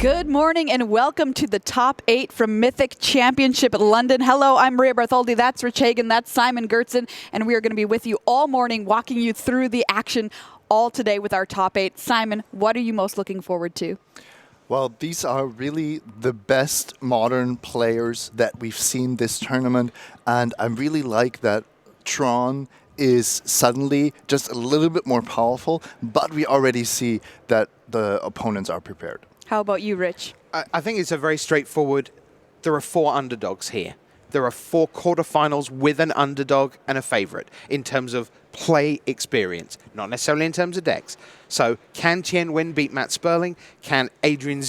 Good morning and welcome to the top 8 from Mythic Championship London. Hello, I'm Maria Bartholdi, that's Rich Hagan, that's Simon Gertzen, and we are going to be with you all morning walking you through the action all today with our top 8. Simon, what are you most looking forward to? Well, these are really the best modern players that we've seen this tournament, and I really like that Tron is suddenly just a little bit more powerful, but we already see that the opponents are prepared. How about you, Rich? I think it's a very straightforward, there are 4 underdogs here. There are 4 quarterfinals with an underdog and a favorite in terms of play experience, not necessarily in terms of decks. So can Nguyen beat Matt Sperling? Can Adrian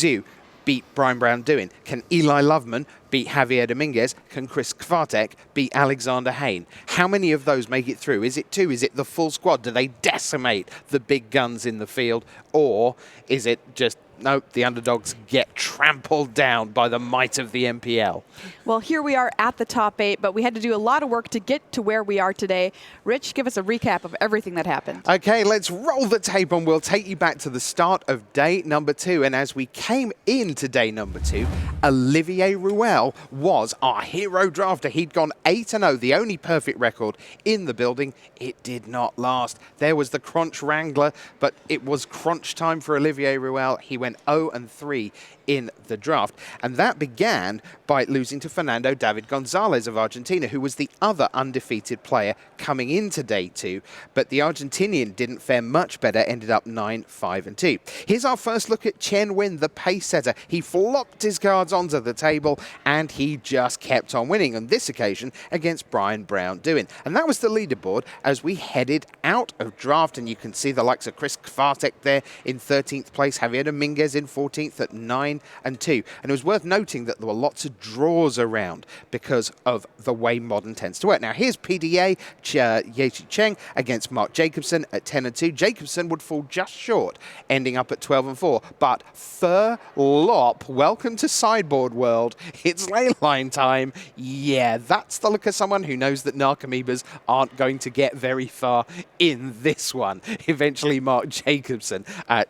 beat Brian-Braun Duin? Can Eli Loveman beat Javier Dominguez? Can Chris Kvartek beat Alexander Hayne? How many of those make it through? Is it 2? Is it the full squad? Do they decimate the big guns in the field? Or is it just, no, the underdogs get trampled down by the might of the MPL? Well, here we are at the top 8, but we had to do a lot of work to get to where we are today. Rich, give us a recap of everything that happened. Okay, let's roll the tape and we'll take you back to the start of day number 2. And as we came into day number 2, Olivier Ruel was our hero drafter. He'd gone 8-0, the only perfect record in the building. It did not last. There was the Crunch Wrangler, but it was crunch time for Olivier Ruel. He went 0-3 in the draft. And that began by losing to Fernando David Gonzalez of Argentina, who was the other undefeated player coming into day 2. But the Argentinian didn't fare much better, ended up 9-5-2. Here's our first look at Nguyen, the pace setter. He flopped his cards onto the table and he just kept on winning on this occasion against Brian-Braun Duin. And that was the leaderboard as we headed out of draft. And you can see the likes of Chris Kvartek there in 13th place, Javier Dominguez in 14th at 9-2. And it was worth noting that there were lots of draws around because of the way Modern tends to work. Now here's PDA, Yechi Cheng against Mark Jacobson at 10-2. Jacobson would fall just short, ending up at 12-4. But Furlop, welcome to Sideboard World. It's leyline time. Yeah, that's the look of someone who knows that Narcomoebas aren't going to get very far in this one. Eventually Mark Jacobson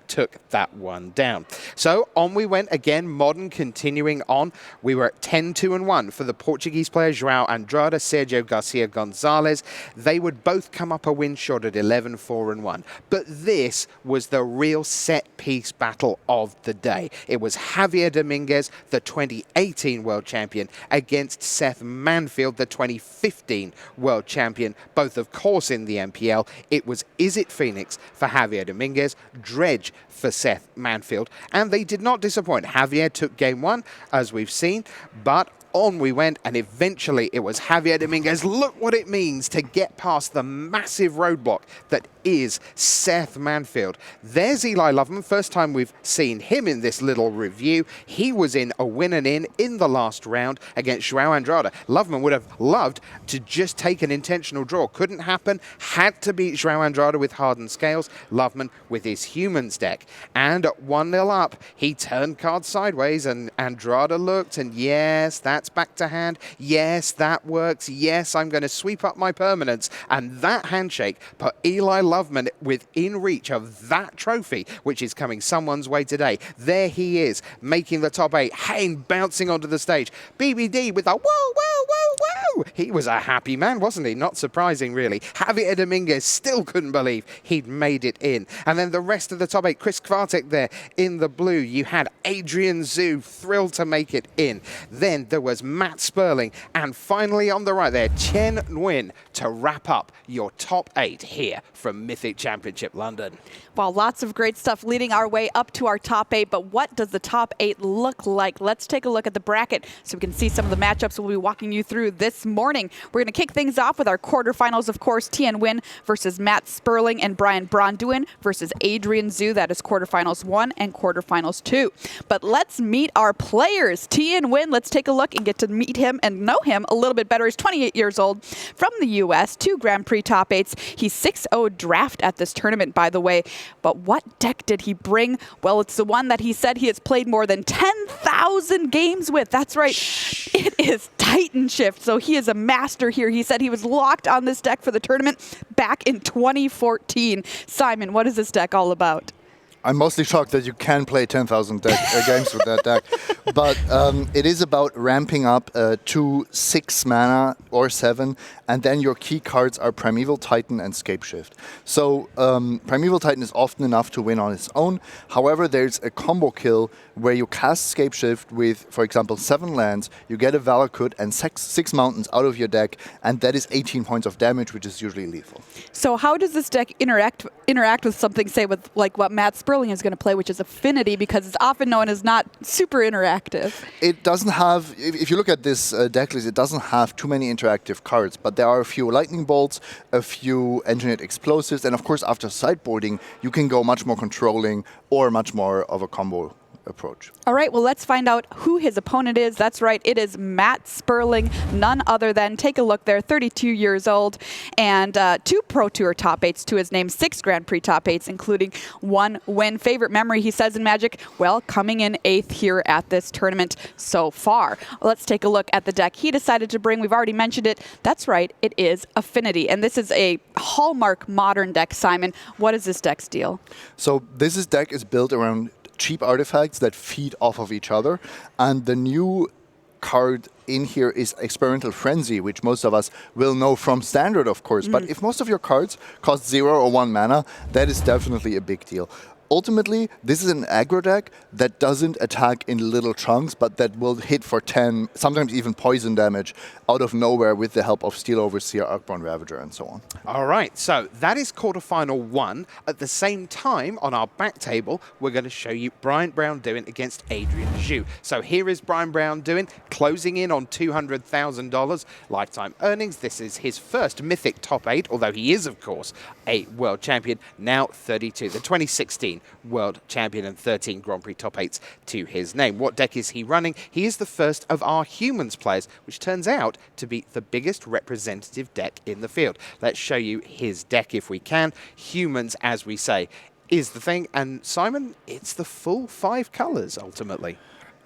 took that one down. So on we went again, Modern continuing on. We were at 10-2-1 for the Portuguese player João Andrade, Sergio Garcia Gonzalez. They would both come up a win short at 11-4-1. But this was the real set-piece battle of the day. It was Javier Dominguez, the 2018 world champion, against Seth Manfield, the 2015 world champion, both of course in the MPL. It was Izzet Phoenix for Javier Dominguez, Dredge for Seth Manfield, and they did not disappoint. Javier took game 1, as we've seen, but on we went, and eventually it was Javier Dominguez. Look what it means to get past the massive roadblock that is Seth Manfield. There's Eli Loveman, first time we've seen him in this little review. He was in a win and in the last round against João Andrade. Loveman would have loved to just take an intentional draw. Couldn't happen, had to beat João Andrade with hardened scales. Loveman with his humans deck. And at 1-0 up, he turned cards sideways and Andrade looked, and yes, that's back to hand. Yes, that works. Yes, I'm going to sweep up my permanents. And that handshake put Eli Loveman within reach of that trophy, which is coming someone's way today. There he is, making the top 8. Hayne bouncing onto the stage. BBD with a whoa, whoa, whoa, whoa. He was a happy man, wasn't he? Not surprising, really. Javier Dominguez still couldn't believe he'd made it in. And then the rest of the top 8, Chris Kvartek there in the blue. You had Adrian Zhu, thrilled to make it in. Then there was Matt Sperling. And finally on the right there, Chen Nguyen to wrap up your top 8 here from Mythic Championship London. Well, lots of great stuff leading our way up to our top 8, but what does the top 8 look like? Let's take a look at the bracket so we can see some of the matchups we'll be walking you through this morning. We're going to kick things off with our quarterfinals, of course, Thien Nguyen versus Matt Sperling and Brian-Braun Duin versus Adrian Zhu. That is quarterfinals 1 and quarterfinals 2. But let's meet our players. Thien Nguyen, let's take a look and get to meet him and know him a little bit better. He's 28 years old from the U.S., 2 Grand Prix top 8s. He's 6-0 draft at this tournament, by the way. But what deck did he bring? Well, it's the one that he said he has played more than 10,000 games with. That's right. It is Titan Shift. So he is a master here. He said he was locked on this deck for the tournament back in 2014. Simon, what is this deck all about? I'm mostly shocked that you can play 10,000 games with that deck. But it is about ramping up to 6 mana or 7, and then your key cards are Primeval Titan and Scapeshift. So Primeval Titan is often enough to win on its own. However, there's a combo kill where you cast Scapeshift with, for example, 7 lands, you get a Valakut and 6 mountains out of your deck, and that is 18 points of damage, which is usually lethal. So how does this deck interact with something, say, with like what Matt Sperling is going to play, which is Affinity, because it's often known as not super interactive? It doesn't have, if you look at this deck list, it doesn't have too many interactive cards, but there are a few Lightning Bolts, a few Engineered Explosives, and of course after sideboarding, you can go much more controlling or much more of a combo approach. All right, well, let's find out who his opponent is. That's right, it is Matt Sperling, none other than, take a look there, 32 years old, and 2 Pro Tour top 8s to his name, 6 Grand Prix top 8s, including 1 win. Favorite memory, he says in Magic, well, coming in 8th here at this tournament so far. Let's take a look at the deck he decided to bring. We've already mentioned it. That's right, it is Affinity, and this is a hallmark modern deck. Simon, what is this deck's deal? So this deck is built around cheap artifacts that feed off of each other, and the new card in here is Experimental Frenzy, which most of us will know from Standard, of course. But if most of your cards cost 0 or 1 mana, that is definitely a big deal. Ultimately, this is an aggro deck that doesn't attack in little chunks, but that will hit for 10, sometimes even poison damage out of nowhere with the help of Steel Overseer, Arcborn Ravager, and so on. All right, so that is quarterfinal 1. At the same time, on our back table, we're going to show you Brian-Braun Duin against Adrian Zhu. So here is Brian-Braun Duin, closing in on $200,000 lifetime earnings. This is his first Mythic top 8, although he is, of course, a world champion, now 32. The 2016 world champion and 13 Grand Prix top 8s to his name. What deck is he running? He is the first of our humans players, which turns out to be the biggest representative deck in the field. Let's show you his deck if we can. Humans, as we say, is the thing. And Simon, it's the full 5 colors ultimately.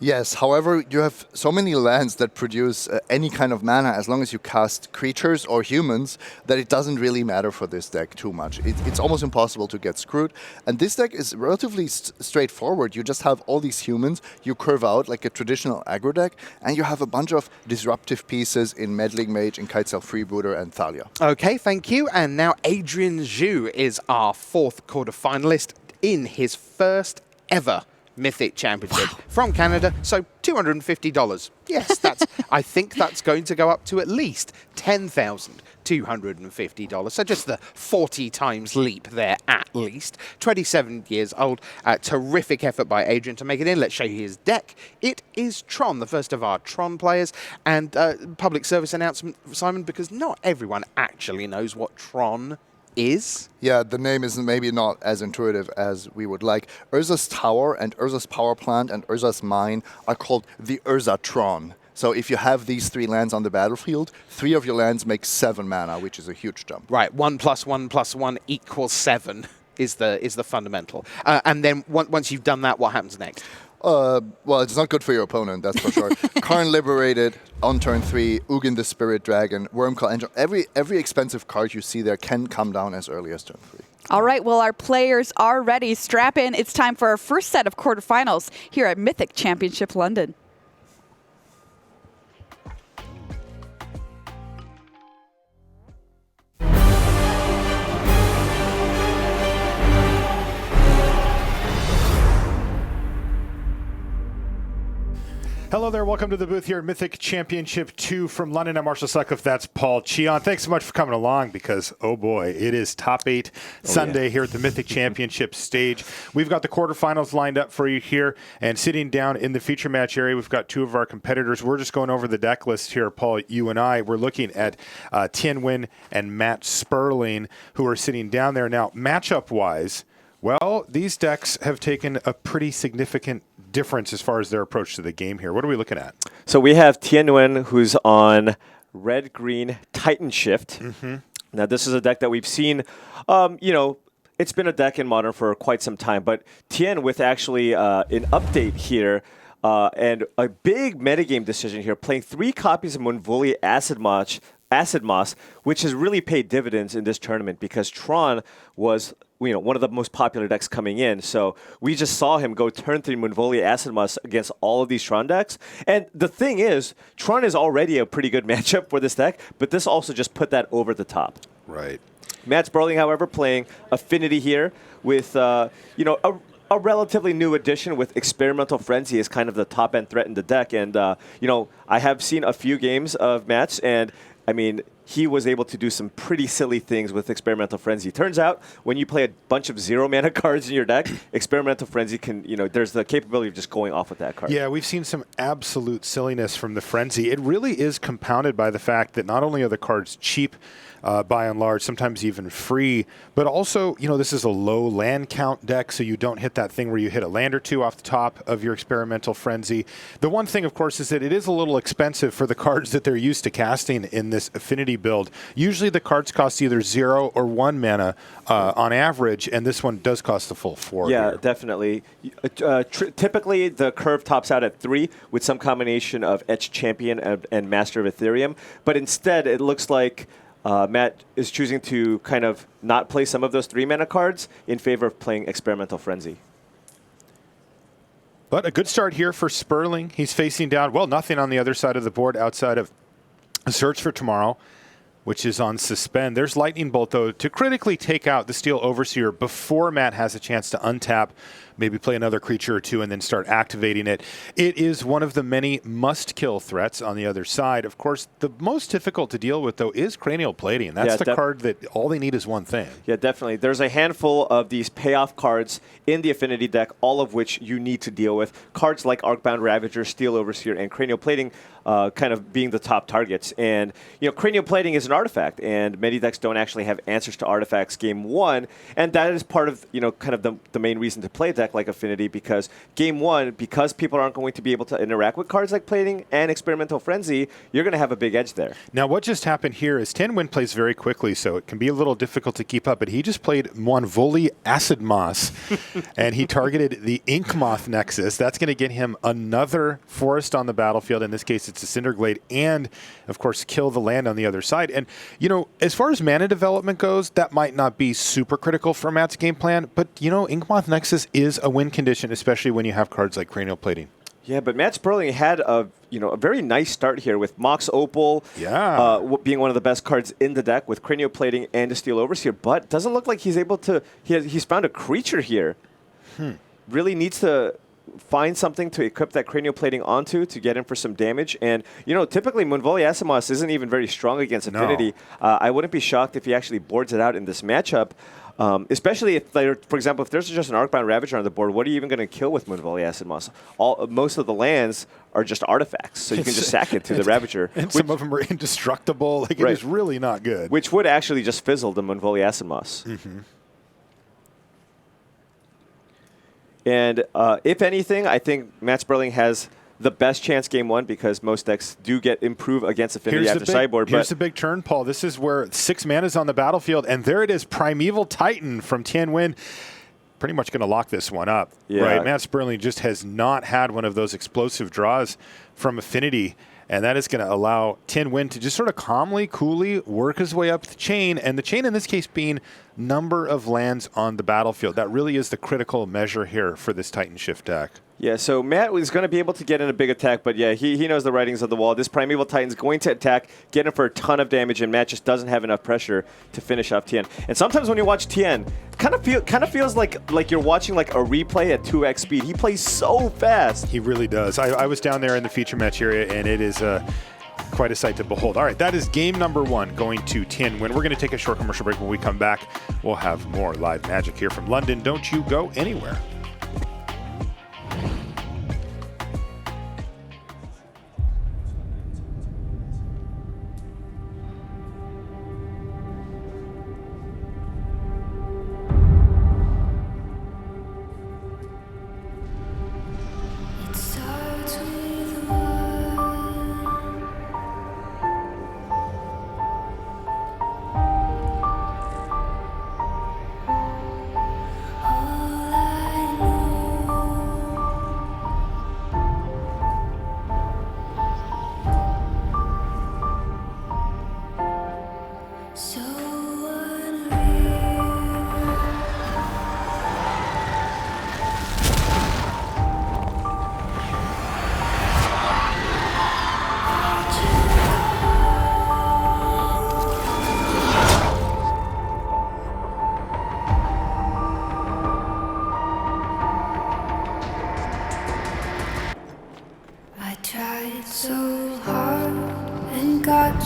Yes, however, you have so many lands that produce any kind of mana as long as you cast creatures or humans that it doesn't really matter for this deck too much. It's almost impossible to get screwed. And this deck is relatively straightforward. You just have all these humans, you curve out like a traditional aggro deck, and you have a bunch of disruptive pieces in Meddling Mage, and Kitesail Freebooter, and Thalia. Okay, thank you. And now Adrian Zhu is our 4th quarterfinalist in his first ever Mythic Championship from Canada, so $250. Yes, that's. I think that's going to go up to at least $10,250. So just the 40 times leap there, at least. 27 years old. Terrific effort by Adrian to make it in. Let's show you his deck. It is Tron, the first of our Tron players, and public service announcement, Simon, because not everyone actually knows what Tron is. Yeah, the name is maybe not as intuitive as we would like. Urza's Tower and Urza's Power Plant and Urza's Mine are called the Urzatron. So if you have these 3 lands on the battlefield, 3 of your lands make 7 mana, which is a huge jump. Right, 1 + 1 + 1 = 7 is the fundamental. And then once you've done that, what happens next? Well, it's not good for your opponent, that's for sure. Karn Liberated on turn 3, Ugin the Spirit Dragon, Wormclaw Angel. Every expensive card you see there can come down as early as turn 3. All right, well, our players are ready. Strap in. It's time for our first set of quarterfinals here at Mythic Championship London. Hello there, welcome to the booth here at Mythic Championship 2 from London. I'm Marshall Sutcliffe, that's Paul Cheon. Thanks so much for coming along because, oh boy, it is top 8 Sunday here at the Mythic Championship stage. We've got the quarterfinals lined up for you here, and sitting down in the feature match area, we've got 2 of our competitors. We're just going over the deck list here, Paul, you and I. We're looking at Thien Nguyen and Matt Sperling, who are sitting down there. Now, matchup-wise, well, these decks have taken a pretty significant difference as far as their approach to the game here. What are we looking at? So we have Thien Nguyen, who's on red-green Titan Shift. Now, this is a deck that we've seen, it's been a deck in Modern for quite some time, but Thien with actually an update here and a big metagame decision here, playing 3 copies of Munvuli Acid Moss, which has really paid dividends in this tournament because Tron was one of the most popular decks coming in. So we just saw him go turn 3 Moonvolia Acid Moss against all of these Tron decks. And the thing is, Tron is already a pretty good matchup for this deck, but this also just put that over the top. Right. Matt Sperling, however, playing Affinity here with, a relatively new addition with Experimental Frenzy as kind of the top-end threat in the deck. And, I have seen a few games of Matt's, and, I mean, he was able to do some pretty silly things with Experimental Frenzy. Turns out, when you play a bunch of 0-mana cards in your deck, Experimental Frenzy can, there's the capability of just going off with that card. Yeah, we've seen some absolute silliness from the Frenzy. It really is compounded by the fact that not only are the cards cheap, by and large, sometimes even free, but also, this is a low land count deck, so you don't hit that thing where you hit a land or two off the top of your Experimental Frenzy. The one thing, of course, is that it is a little expensive for the cards that they're used to casting in this Affinity build. Usually the cards cost either 0 or 1 mana on average, and this one does cost the full 4. Yeah, here. definitely. Typically, the curve tops out at 3 with some combination of Etched Champion and Master of Ethereum, but instead it looks like Matt is choosing to kind of not play some of those 3-mana cards in favor of playing Experimental Frenzy. But a good start here for Sperling. He's facing down, nothing on the other side of the board outside of a Search for Tomorrow, which is on suspend. There's Lightning Bolt, though, to critically take out the Steel Overseer before Matt has a chance to untap, maybe play another creature or two, and then start activating it. It is one of the many must-kill threats on the other side. Of course, the most difficult to deal with, though, is Cranial Plating. That's the card that all they need is one thing. Yeah, definitely. There's a handful of these payoff cards in the Affinity deck, all of which you need to deal with. Cards like Arcbound Ravager, Steel Overseer, and Cranial Plating kind of being the top targets. And, Cranial Plating is an artifact, and many decks don't actually have answers to artifacts game 1, and that is part of, kind of the main reason to play a deck like Affinity, because game 1, because people aren't going to be able to interact with cards like Plating and Experimental Frenzy, you're going to have a big edge there. Now, what just happened here is Nguyen plays very quickly, so it can be a little difficult to keep up, but he just played Moonvolia Acid Moss, and he targeted the Ink Moth Nexus. That's going to get him another forest on the battlefield. In this case, it's a Cinderglade, and, of course, kill the land on the other side. And, as far as mana development goes, that might not be super critical for Matt's game plan, but, Ink Moth Nexus is a win condition, especially when you have cards like Cranial Plating. Yeah, but Matt Sperling had a very nice start here with Mox Opal being one of the best cards in the deck with Cranial Plating and a Steel Overseer, but doesn't look like he's able to. He's found a creature here. Really needs to find something to equip that Cranial Plating onto to get in for some damage. And, typically Moonvolia Acid Moss isn't even very strong against Affinity. I wouldn't be shocked if he actually boards it out in this matchup. Especially if, for example, if there's just an Arcbound Ravager on the board, what are you even going to kill with Moonvolia Acid Moss? Most of the lands are just artifacts, so you can just sack it to the Ravager. And some of them are indestructible. It is really not good. Which would actually just fizzle the Moonvolia Acid Moss. And if anything, I think Matt Sperling has the best chance game 1 because most decks do get improve against Affinity after sideboard. Here's the big turn, Paul. This is where 6 mana is on the battlefield, and there it is, Primeval Titan from Thien. Pretty much going to lock this one up. Yeah. Right? Matt Sperling just has not had one of those explosive draws from Affinity, and that is going to allow Thien to just sort of calmly, coolly work his way up the chain, and the chain in this case being number of lands on the battlefield. That really is the critical measure here for this Titan Shift deck. Yeah, so Matt is going to be able to get in a big attack, but yeah, he knows the writings of the wall. This Primeval Titan's going to attack, get him for a ton of damage, and Matt just doesn't have enough pressure to finish off Thien. And sometimes when you watch Thien, kind of feels like you're watching like a replay at 2x speed. He plays so fast. He really does. I was down there in the feature match area, and it is quite a sight to behold. All right, that is game number 1 going to Thien. We're going to take a short commercial break. When we come back, we'll have more live magic here from London. Don't you go anywhere. All I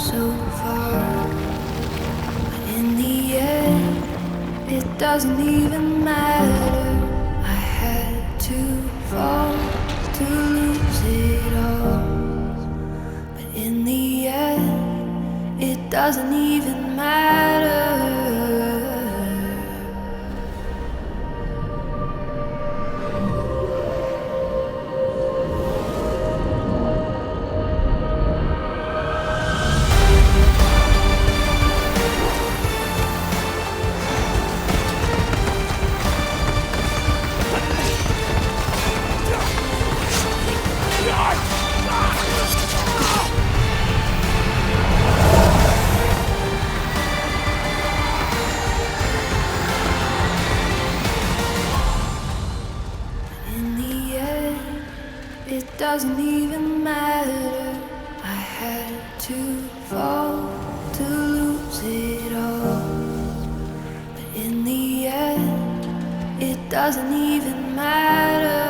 so far. But in the end, it doesn't even matter. I had to fall to lose it all. But in the end, it doesn't even matter. It doesn't even matter. I had to fall to lose it all. But in the end, it doesn't even matter.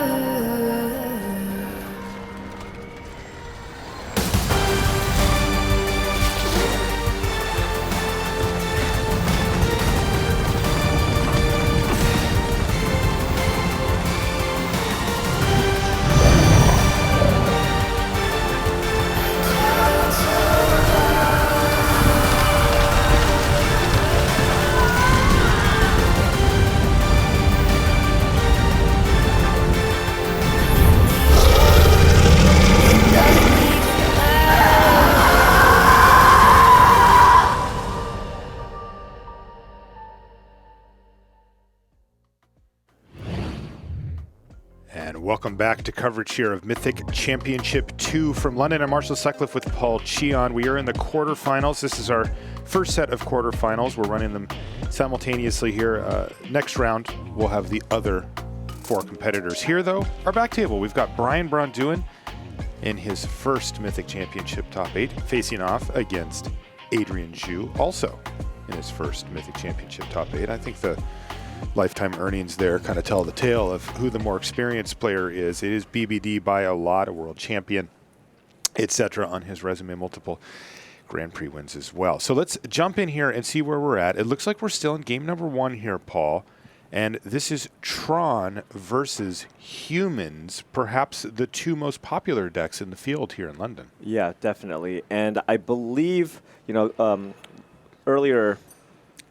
And welcome back to coverage here of Mythic Championship 2 from London. I'm Marshall Sutcliffe with Paul Thien. We are in the quarterfinals. This is our first set of quarterfinals. We're running them simultaneously here. Next round, we'll have the other 4 competitors. Here, though, our back table. We've got Brian-Braun Duin in his first Mythic Championship top 8, facing off against Adrian Zhu, also in his first Mythic Championship top 8. I think the lifetime earnings there kind of tell the tale of who the more experienced player is. It is BBD by a lot, a world champion, etc. on his resume, multiple Grand Prix wins as well. So let's jump in here and see where we're at. It looks like we're still in game number 1 here, Paul. And this is Tron versus Humans, perhaps the 2 most popular decks in the field here in London. Yeah, definitely. And I believe, earlier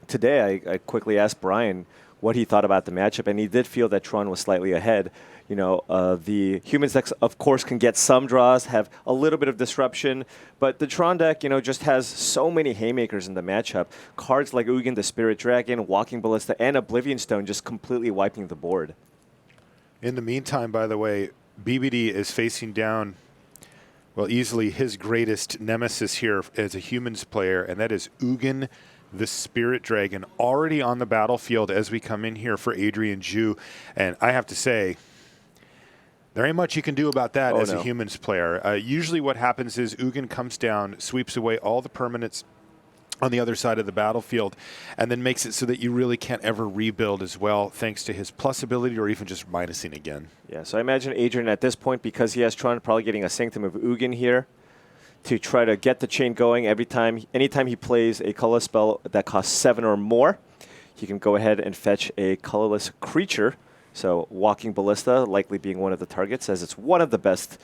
today I quickly asked Brian what he thought about the matchup, and he did feel that Tron was slightly ahead. The Humans decks, of course, can get some draws, have a little bit of disruption, but the Tron deck, just has so many haymakers in the matchup. Cards like Nguyen, the Spirit Dragon, Walking Ballista, and Oblivion Stone just completely wiping the board. In the meantime, by the way, BBD is facing down, well, easily his greatest nemesis here as a Humans player, and that is Nguyen, the Spirit Dragon, already on the battlefield as we come in here for Adrian Zhu. And I have to say, there ain't much you can do about that as a Humans player. Usually what happens is Nguyen comes down, sweeps away all the permanents on the other side of the battlefield, and then makes it so that you really can't ever rebuild as well, thanks to his plus ability or even just minusing again. Yeah, so I imagine Adrian at this point, because he has Tron, probably getting a Sanctum of Nguyen here to try to get the chain going. Anytime he plays a colorless spell that costs 7 or more, he can go ahead and fetch a colorless creature. So Walking Ballista likely being one of the targets, as it's one of the best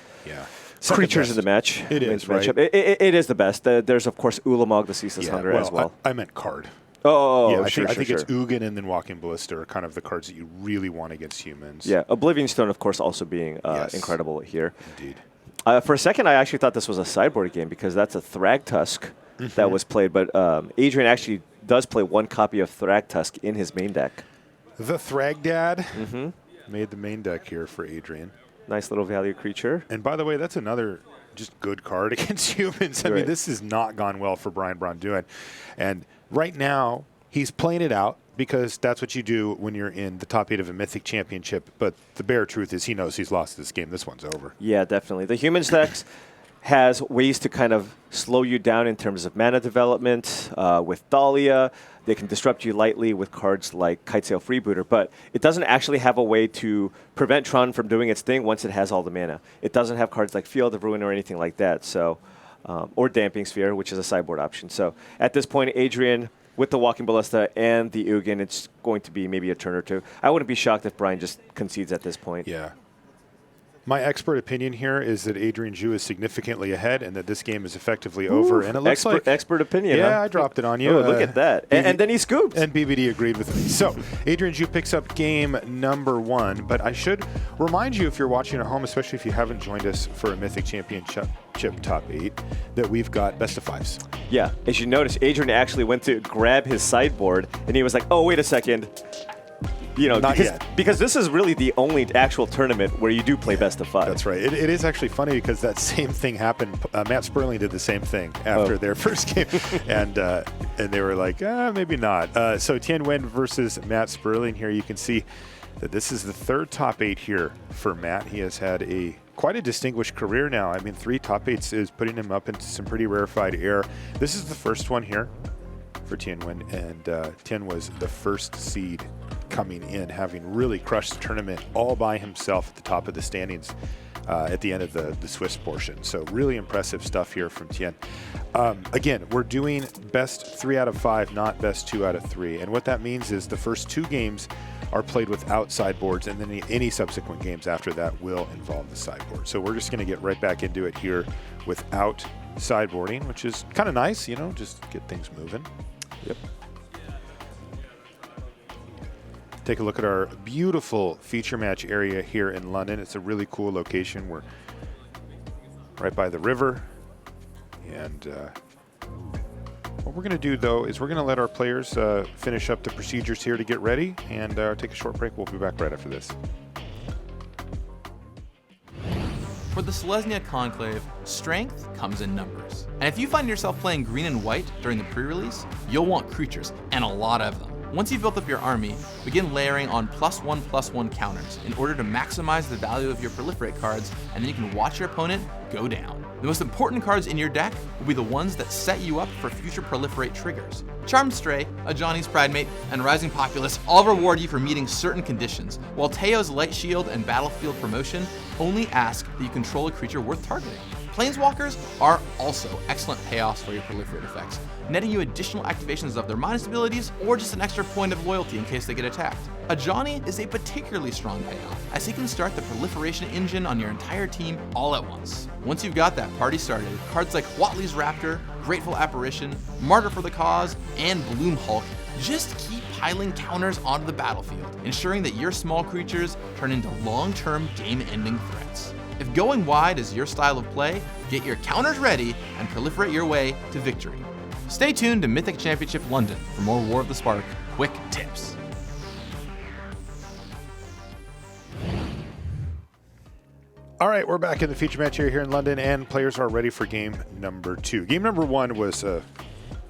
creatures in the match. It is, right? It is the best. There's, of course, Ulamog, the Ceaseless Hunger as well. I meant card. Oh, I sure, think it's Nguyen and then Walking Ballista are kind of the cards that you really want against Humans. Yeah, Oblivion Stone, of course, also being incredible here. Indeed. For a second, I actually thought this was a sideboard game because that's a Thragtusk that was played, but Adrian actually does play 1 copy of Thragtusk in his main deck. The Thrag Dad made the main deck here for Adrian. Nice little value creature. And by the way, that's another just good card against Humans. I mean, this has not gone well for Brian-Braun Duin. And right now, he's playing it out because that's what you do when you're in the top 8 of a Mythic Championship. But the bare truth is he knows he's lost this game. This one's over. Yeah, definitely. The Humans decks has ways to kind of slow you down in terms of mana development. With Dahlia, they can disrupt you lightly with cards like Kitesail Freebooter, but it doesn't actually have a way to prevent Tron from doing its thing once it has all the mana. It doesn't have cards like Field of Ruin or anything like that. So or Damping Sphere, which is a sideboard option. So at this point, Adrian, with the Walking Ballista and the Ugin, it's going to be maybe a turn or two. I wouldn't be shocked if Brian just concedes at this point. Yeah. My expert opinion here is that Adrian Zhu is significantly ahead and that this game is effectively over. And it looks like expert opinion. Yeah, huh? I dropped it on you. Oh, look at that. And then he scooped. And BBD agreed with me. So Adrian Zhu picks up game number 1. But I should remind you, if you're watching at home, especially if you haven't joined us for a Mythic Championship top 8, that we've got best of 5s. Yeah, as you notice, Adrian actually went to grab his sideboard, and he was like, oh, wait a second. You know, because this is really the only actual tournament where you do play best of 5. That's right. It is actually funny because that same thing happened. Matt Sperling did the same thing after their first game, and they were like, maybe not. So Thien Nguyen versus Matt Sperling here. You can see that this is the 3rd top 8 here for Matt. He has had quite a distinguished career now. I mean, 3 top 8s is putting him up into some pretty rarefied air. This is the first one here for Thien Nguyen, and Thien was the first seed coming in, having really crushed the tournament all by himself at the top of the standings at the end of the Swiss portion. So really impressive stuff here from Thien. Again, we're doing best 3 out of 5, not best 2 out of 3. And what that means is the first 2 games are played without sideboards, and then any subsequent games after that will involve the sideboard. So we're just going to get right back into it here without sideboarding, which is kind of nice, you know, just get things moving. Yep. Take a look at our beautiful feature match area here in London. It's a really cool location. We're right by the river. And what we're going to do, though, is we're going to let our players finish up the procedures here to get ready and take a short break. We'll be back right after this. For the Selesnya Conclave, strength comes in numbers. And if you find yourself playing green and white during the pre-release, you'll want creatures, and a lot of them. Once you've built up your army, begin layering on +1/+1 counters in order to maximize the value of your proliferate cards, and then you can watch your opponent go down. The most important cards in your deck will be the ones that set you up for future proliferate triggers. Charmed Stray, Ajani's Pridemate, and Rising Populace all reward you for meeting certain conditions, while Teo's Light Shield and Battlefield Promotion only ask that you control a creature worth targeting. Planeswalkers are also excellent payoffs for your proliferate effects, netting you additional activations of their minus abilities or just an extra point of loyalty in case they get attacked. Ajani is a particularly strong payoff, as he can start the proliferation engine on your entire team all at once. Once you've got that party started, cards like Huatli's Raptor, Grateful Apparition, Martyr for the Cause, and Bloom Hulk just keep piling counters onto the battlefield, ensuring that your small creatures turn into long-term game-ending threats. If going wide is your style of play, get your counters ready and proliferate your way to victory. Stay tuned to Mythic Championship London for more War of the Spark quick tips. All right, we're back in the feature match area here in London, and players are ready for game number 2. Game number 1 was a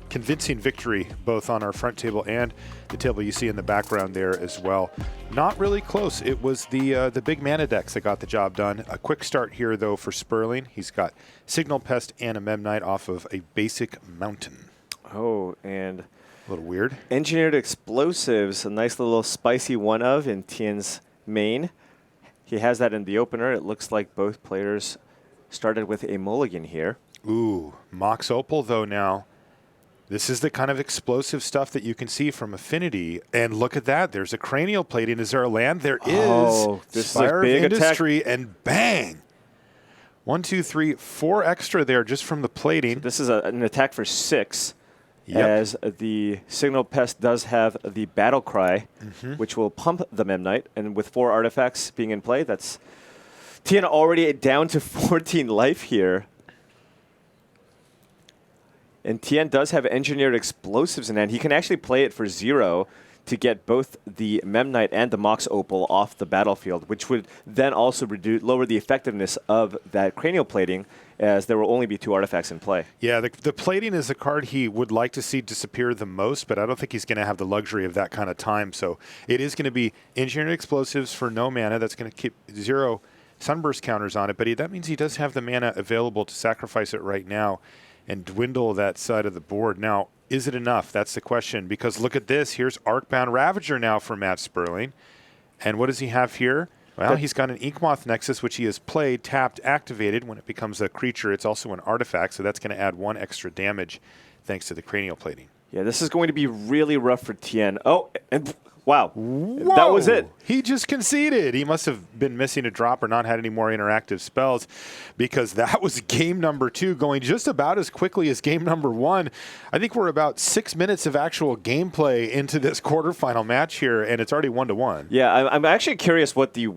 convincing victory both on our front table and the table you see in the background there as well. Not really close. It was the big mana decks that got the job done. A quick start here, though, for Sperling. He's got Signal Pest and a Memnite off of a basic mountain. Oh, and a little weird. Engineered Explosives, a nice little spicy one of in Thien's main. He has that in the opener. It looks like both players started with a mulligan here. Ooh, Mox Opal, though, now. This is the kind of explosive stuff that you can see from Affinity. And look at that. There's a cranial plating. Is there a land? There is. Oh, this Spire is a big of Industry, attack. and bang. 1, 2, 3, 4 extra there just from the plating. So this is an attack for 6. Yep. As the Signal Pest does have the Battle Cry, which will pump the Memnite. And with 4 artifacts being in play, that's Thien already down to 14 life here. And Thien does have Engineered Explosives in hand. He can actually play it for 0 to get both the Memnite and the Mox Opal off the battlefield, which would then also lower the effectiveness of that cranial plating, as there will only be 2 artifacts in play. Yeah, the plating is a card he would like to see disappear the most, but I don't think he's going to have the luxury of that kind of time. So it is going to be Engineered Explosives for no mana. That's going to keep 0 Sunburst counters on it, but that means he does have the mana available to sacrifice it right now and dwindle that side of the board. Now, is it enough? That's the question, because look at this. Here's Arcbound Ravager now for Matt Sperling. And what does he have here? Well, he's got an Inkmoth Nexus, which he has played, tapped, activated. When it becomes a creature, it's also an artifact, so that's going to add 1 extra damage thanks to the cranial plating. Yeah, this is going to be really rough for Thien. Oh, and wow. Whoa. That was it. He just conceded. He must have been missing a drop or not had any more interactive spells, because that was game number 2 going just about as quickly as game number 1. I think we're about 6 minutes of actual gameplay into this quarterfinal match here, and it's already 1-1. Yeah, I'm actually curious what the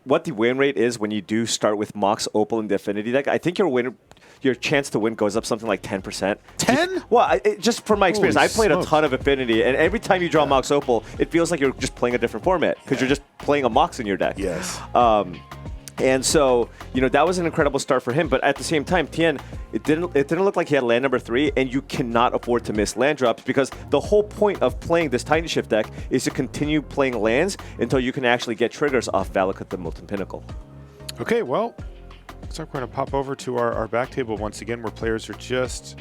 win rate is when you do start with Mox Opal in the Affinity deck. I think your chance to win goes up something like 10%. 10? Well, just from my experience, Holy I played smokes. a ton of Affinity, and every time you draw Mox Opal, it feels like you're just playing a different format because you're just playing a Mox in your deck. Yes. And so, that was an incredible start for him. But at the same time, Thien, it didn't look like he had land number 3, and you cannot afford to miss land drops, because the whole point of playing this Tiny Shift deck is to continue playing lands until you can actually get triggers off Valakut the Molten Pinnacle. Okay, well, looks like we're going to pop over to our back table once again, where players are just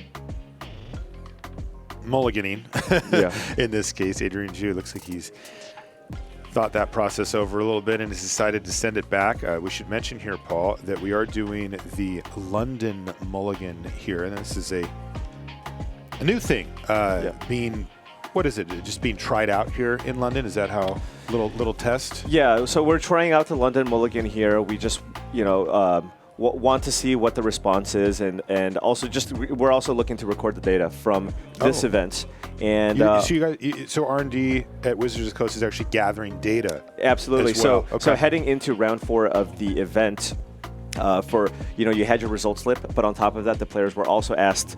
mulliganing. In this case, Adrian Zhu looks like he's thought that process over a little bit and has decided to send it back. We should mention here, Paul, that we are doing the London mulligan here, and this is a new thing being, what is it, just being tried out here in London? Is that how, little test? Yeah, so we're trying out the London mulligan here. We just, want to see what the response is, and also we're also looking to record the data from this event. And so R&D at Wizards of the Coast is actually gathering data. Absolutely. As well. So heading into round 4 of the event, you had your result slip, but on top of that, the players were also asked,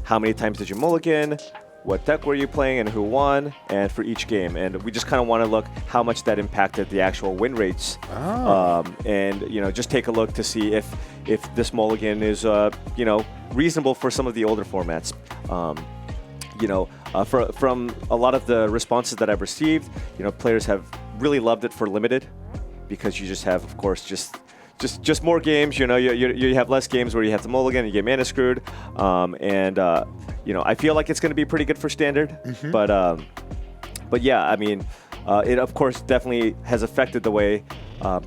how many times did you mulligan, what deck were you playing, and who won, and for each game. And we just kind of want to look how much that impacted the actual win rates. And just take a look to see if this mulligan is reasonable for some of the older formats. From a lot of the responses that I've received, players have really loved it for limited, because you just have, of course, just more games. You have less games where you have to mulligan and you get mana screwed. I feel like it's going to be pretty good for standard. But yeah, I mean, it of course definitely has affected the way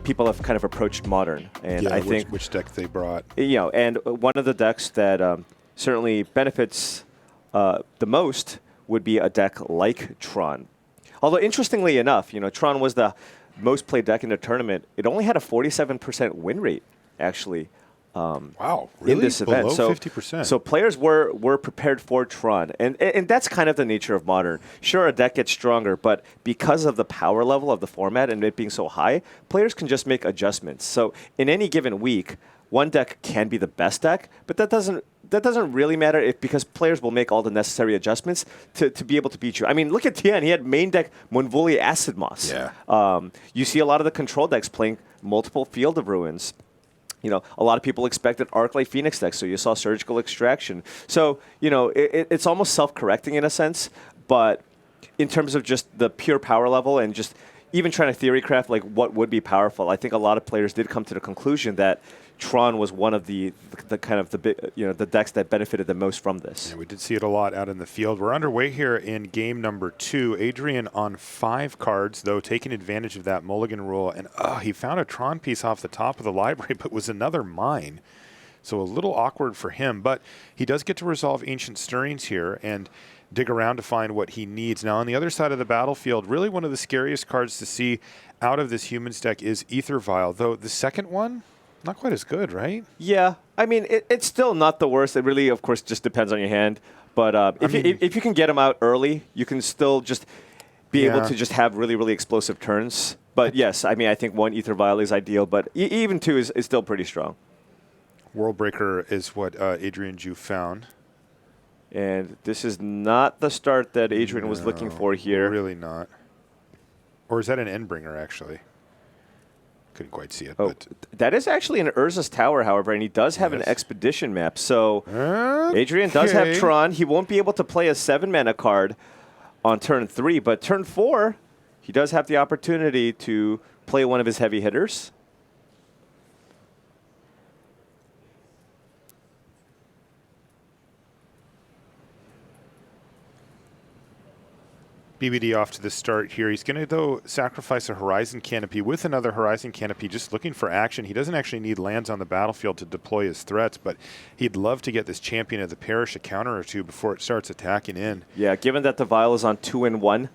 people have kind of approached modern. And I think which deck they brought. And one of the decks that certainly benefits the most would be a deck like Tron. Although interestingly enough, Tron was the most played deck in the tournament. It only had a 47% win rate, actually. Wow, really? In this event. Below 50%. So players were prepared for Tron. And that's kind of the nature of Modern. Sure, a deck gets stronger, but because of the power level of the format and it being so high, players can just make adjustments. So in any given week, one deck can be the best deck, but that doesn't really matter because players will make all the necessary adjustments to be able to beat you. I mean, look at Thien. He had main deck Munvuli Acid Moss. Yeah. You see a lot of the control decks playing multiple Field of Ruins. A lot of people expected Arclight Phoenix decks, so you saw Surgical Extraction. So, it's almost self-correcting in a sense, but in terms of just the pure power level and just even trying to theory craft like what would be powerful, I think a lot of players did come to the conclusion that Tron was one of the decks that benefited the most from this. Yeah, we did see it a lot out in the field. We're underway here in game number 2. Adrian on 5 cards, though, taking advantage of that mulligan rule. And he found a Tron piece off the top of the library, but was another mine. So a little awkward for him. But he does get to resolve Ancient Stirrings here and dig around to find what he needs. Now, on the other side of the battlefield, really one of the scariest cards to see out of this Humans deck is Aether Vial, though the second one, not quite as good, right? Yeah. I mean, it's still not the worst. It really, of course, just depends on your hand. But if you can get them out early, you can still just be able to just have really, really explosive turns. But yes, I mean, I think 1 Aether Vial is ideal, but even 2 is still pretty strong. Worldbreaker is what Adrian Zhu found. And this is not the start that Adrian was looking for here. Really not. Or is that an Endbringer, actually? Couldn't quite see it. Oh, but that is actually an Urza's Tower, however, and he does have an Expedition map. So Adrian does have Tron. He won't be able to play a 7-mana card on turn 3, but turn 4, he does have the opportunity to play one of his heavy hitters. BBD off to the start here. He's going to, though, sacrifice a Horizon Canopy with another Horizon Canopy, just looking for action. He doesn't actually need lands on the battlefield to deploy his threats, but he'd love to get this Champion of the Parish a counter or two before it starts attacking in. Yeah, given that the Vial is on 2-1,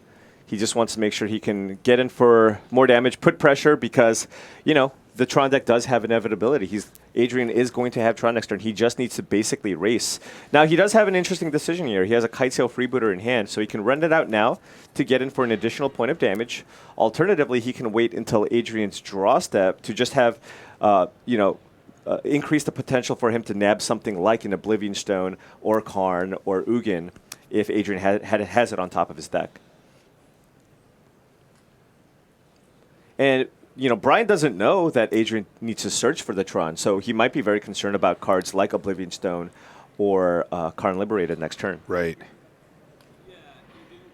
he just wants to make sure he can get in for more damage, put pressure, because, you know, the Tron deck does have inevitability. Adrian is going to have Tron next turn. He just needs to basically race. Now, he does have an interesting decision here. He has a Kitesail Freebooter in hand, so he can run it out now to get in for an additional point of damage. Alternatively, he can wait until Adrian's draw step to just have, increase the potential for him to nab something like an Oblivion Stone or Karn or Ugin if Adrian has it on top of his deck. And Brian doesn't know that Adrian needs to search for the Tron, so he might be very concerned about cards like Oblivion Stone or Karn Liberated next turn. Right.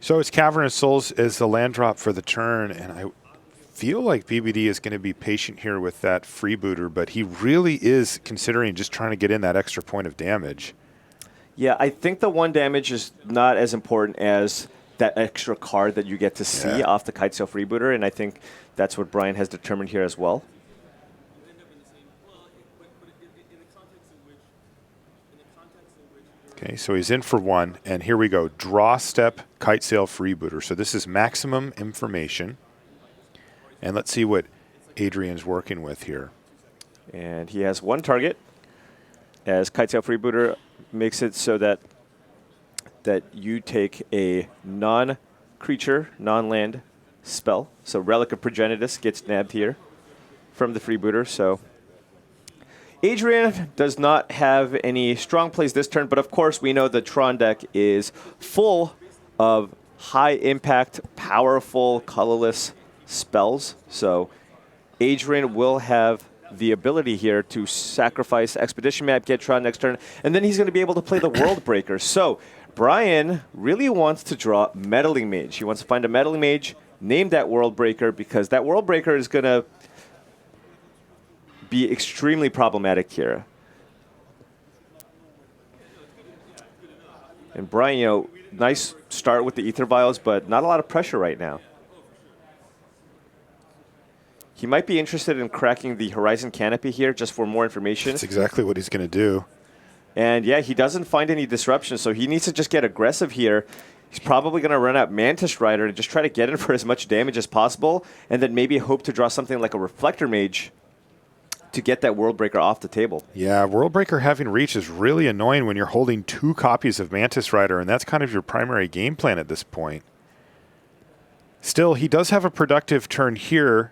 So it's Cavernous Souls as the land drop for the turn, and I feel like BBD is going to be patient here with that freebooter, but he really is considering just trying to get in that extra point of damage. Yeah, I think the 1 damage is not as important as that extra card that you get to see off the Kitesail Freebooter, and I think that's what Brian has determined here as well. Okay, so he's in for 1, and here we go. Draw step, Kitesail Freebooter. So this is maximum information. And let's see what Adrian's working with here. And he has 1 target, as Kitesail Freebooter makes it so that you take a non-creature, non-land spell. So Relic of Progenitus gets nabbed here from the freebooter. So Adrian does not have any strong plays this turn, but of course we know the Tron deck is full of high-impact, powerful, colorless spells. So Adrian will have the ability here to sacrifice Expedition Map, get Tron next turn, and then he's going to be able to play the World Breaker. So Brian really wants to draw Meddling Mage. He wants to find a Meddling Mage, name that World Breaker, because that World Breaker is going to be extremely problematic here. And Brian, nice start with the Ether Vials, but not a lot of pressure right now. He might be interested in cracking the Horizon Canopy here just for more information. That's exactly what he's going to do. And yeah, he doesn't find any disruption, so he needs to just get aggressive here. He's probably going to run out Mantis Rider and just try to get in for as much damage as possible, and then maybe hope to draw something like a Reflector Mage to get that World Breaker off the table. Yeah, World Breaker having reach is really annoying when you're holding 2 copies of Mantis Rider, and that's kind of your primary game plan at this point. Still, he does have a productive turn here,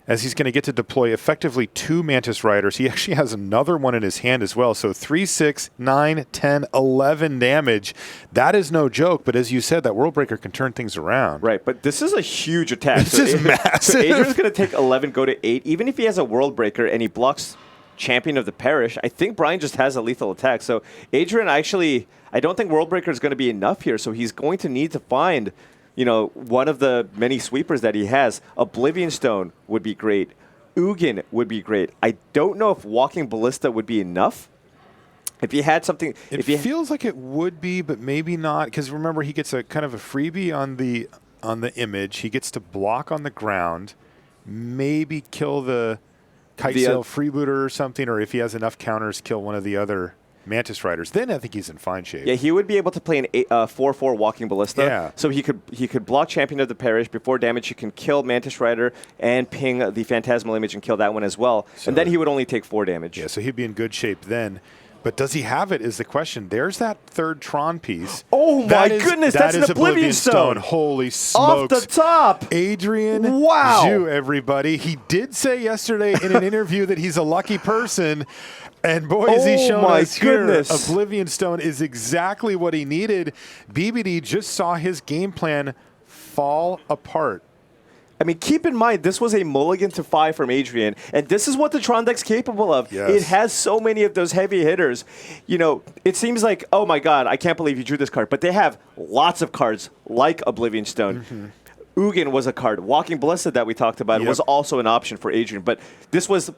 as he's going to get to deploy effectively 2 Mantis Riders. He actually has another one in his hand as well. So 3, 6, 9, 10, 11 damage. That is no joke, but as you said, that World Breaker can turn things around. Right, but this is a huge attack. This is massive. So Adrian's going to take 11, go to 8. Even if he has a World Breaker and he blocks Champion of the Parish, I think Brian just has a lethal attack. So Adrian I don't think World Breaker is going to be enough here, so he's going to need to find one of the many sweepers that he has. Oblivion Stone would be great. Ugin would be great. I don't know if Walking Ballista would be enough. If you had something... It feels like it would be, but maybe not. Because remember, he gets a kind of a freebie on the image. He gets to block on the ground, maybe kill the Kitesail Freebooter or something, or if he has enough counters, kill one of the other Mantis Riders. Then I think he's in fine shape. Yeah, he would be able to play an 4/4 Walking Ballista. Yeah. So he could block Champion of the Parish. Before damage, he can kill Mantis Rider and ping the Phantasmal Image and kill that one as well. So, and then he would only take 4 damage. Yeah, so he'd be in good shape then. But does he have it is the question. There's that 3rd Tron piece. Oh my goodness, that's an Oblivion Stone. Holy smokes. Off the top. Adrian Wow. Zhu, everybody. He did say yesterday in an interview that he's a lucky person. And boy, is he showing us here, Oblivion Stone is exactly what he needed. BBD just saw his game plan fall apart. I mean, keep in mind, this was a mulligan to 5 from Adrian, and this is what the Tron deck's capable of. Yes. It has so many of those heavy hitters. It seems like, oh my god, I can't believe you drew this card, but they have lots of cards like Oblivion Stone. Ugin was a card. Walking Ballista that we talked about was also an option for Adrian, but this was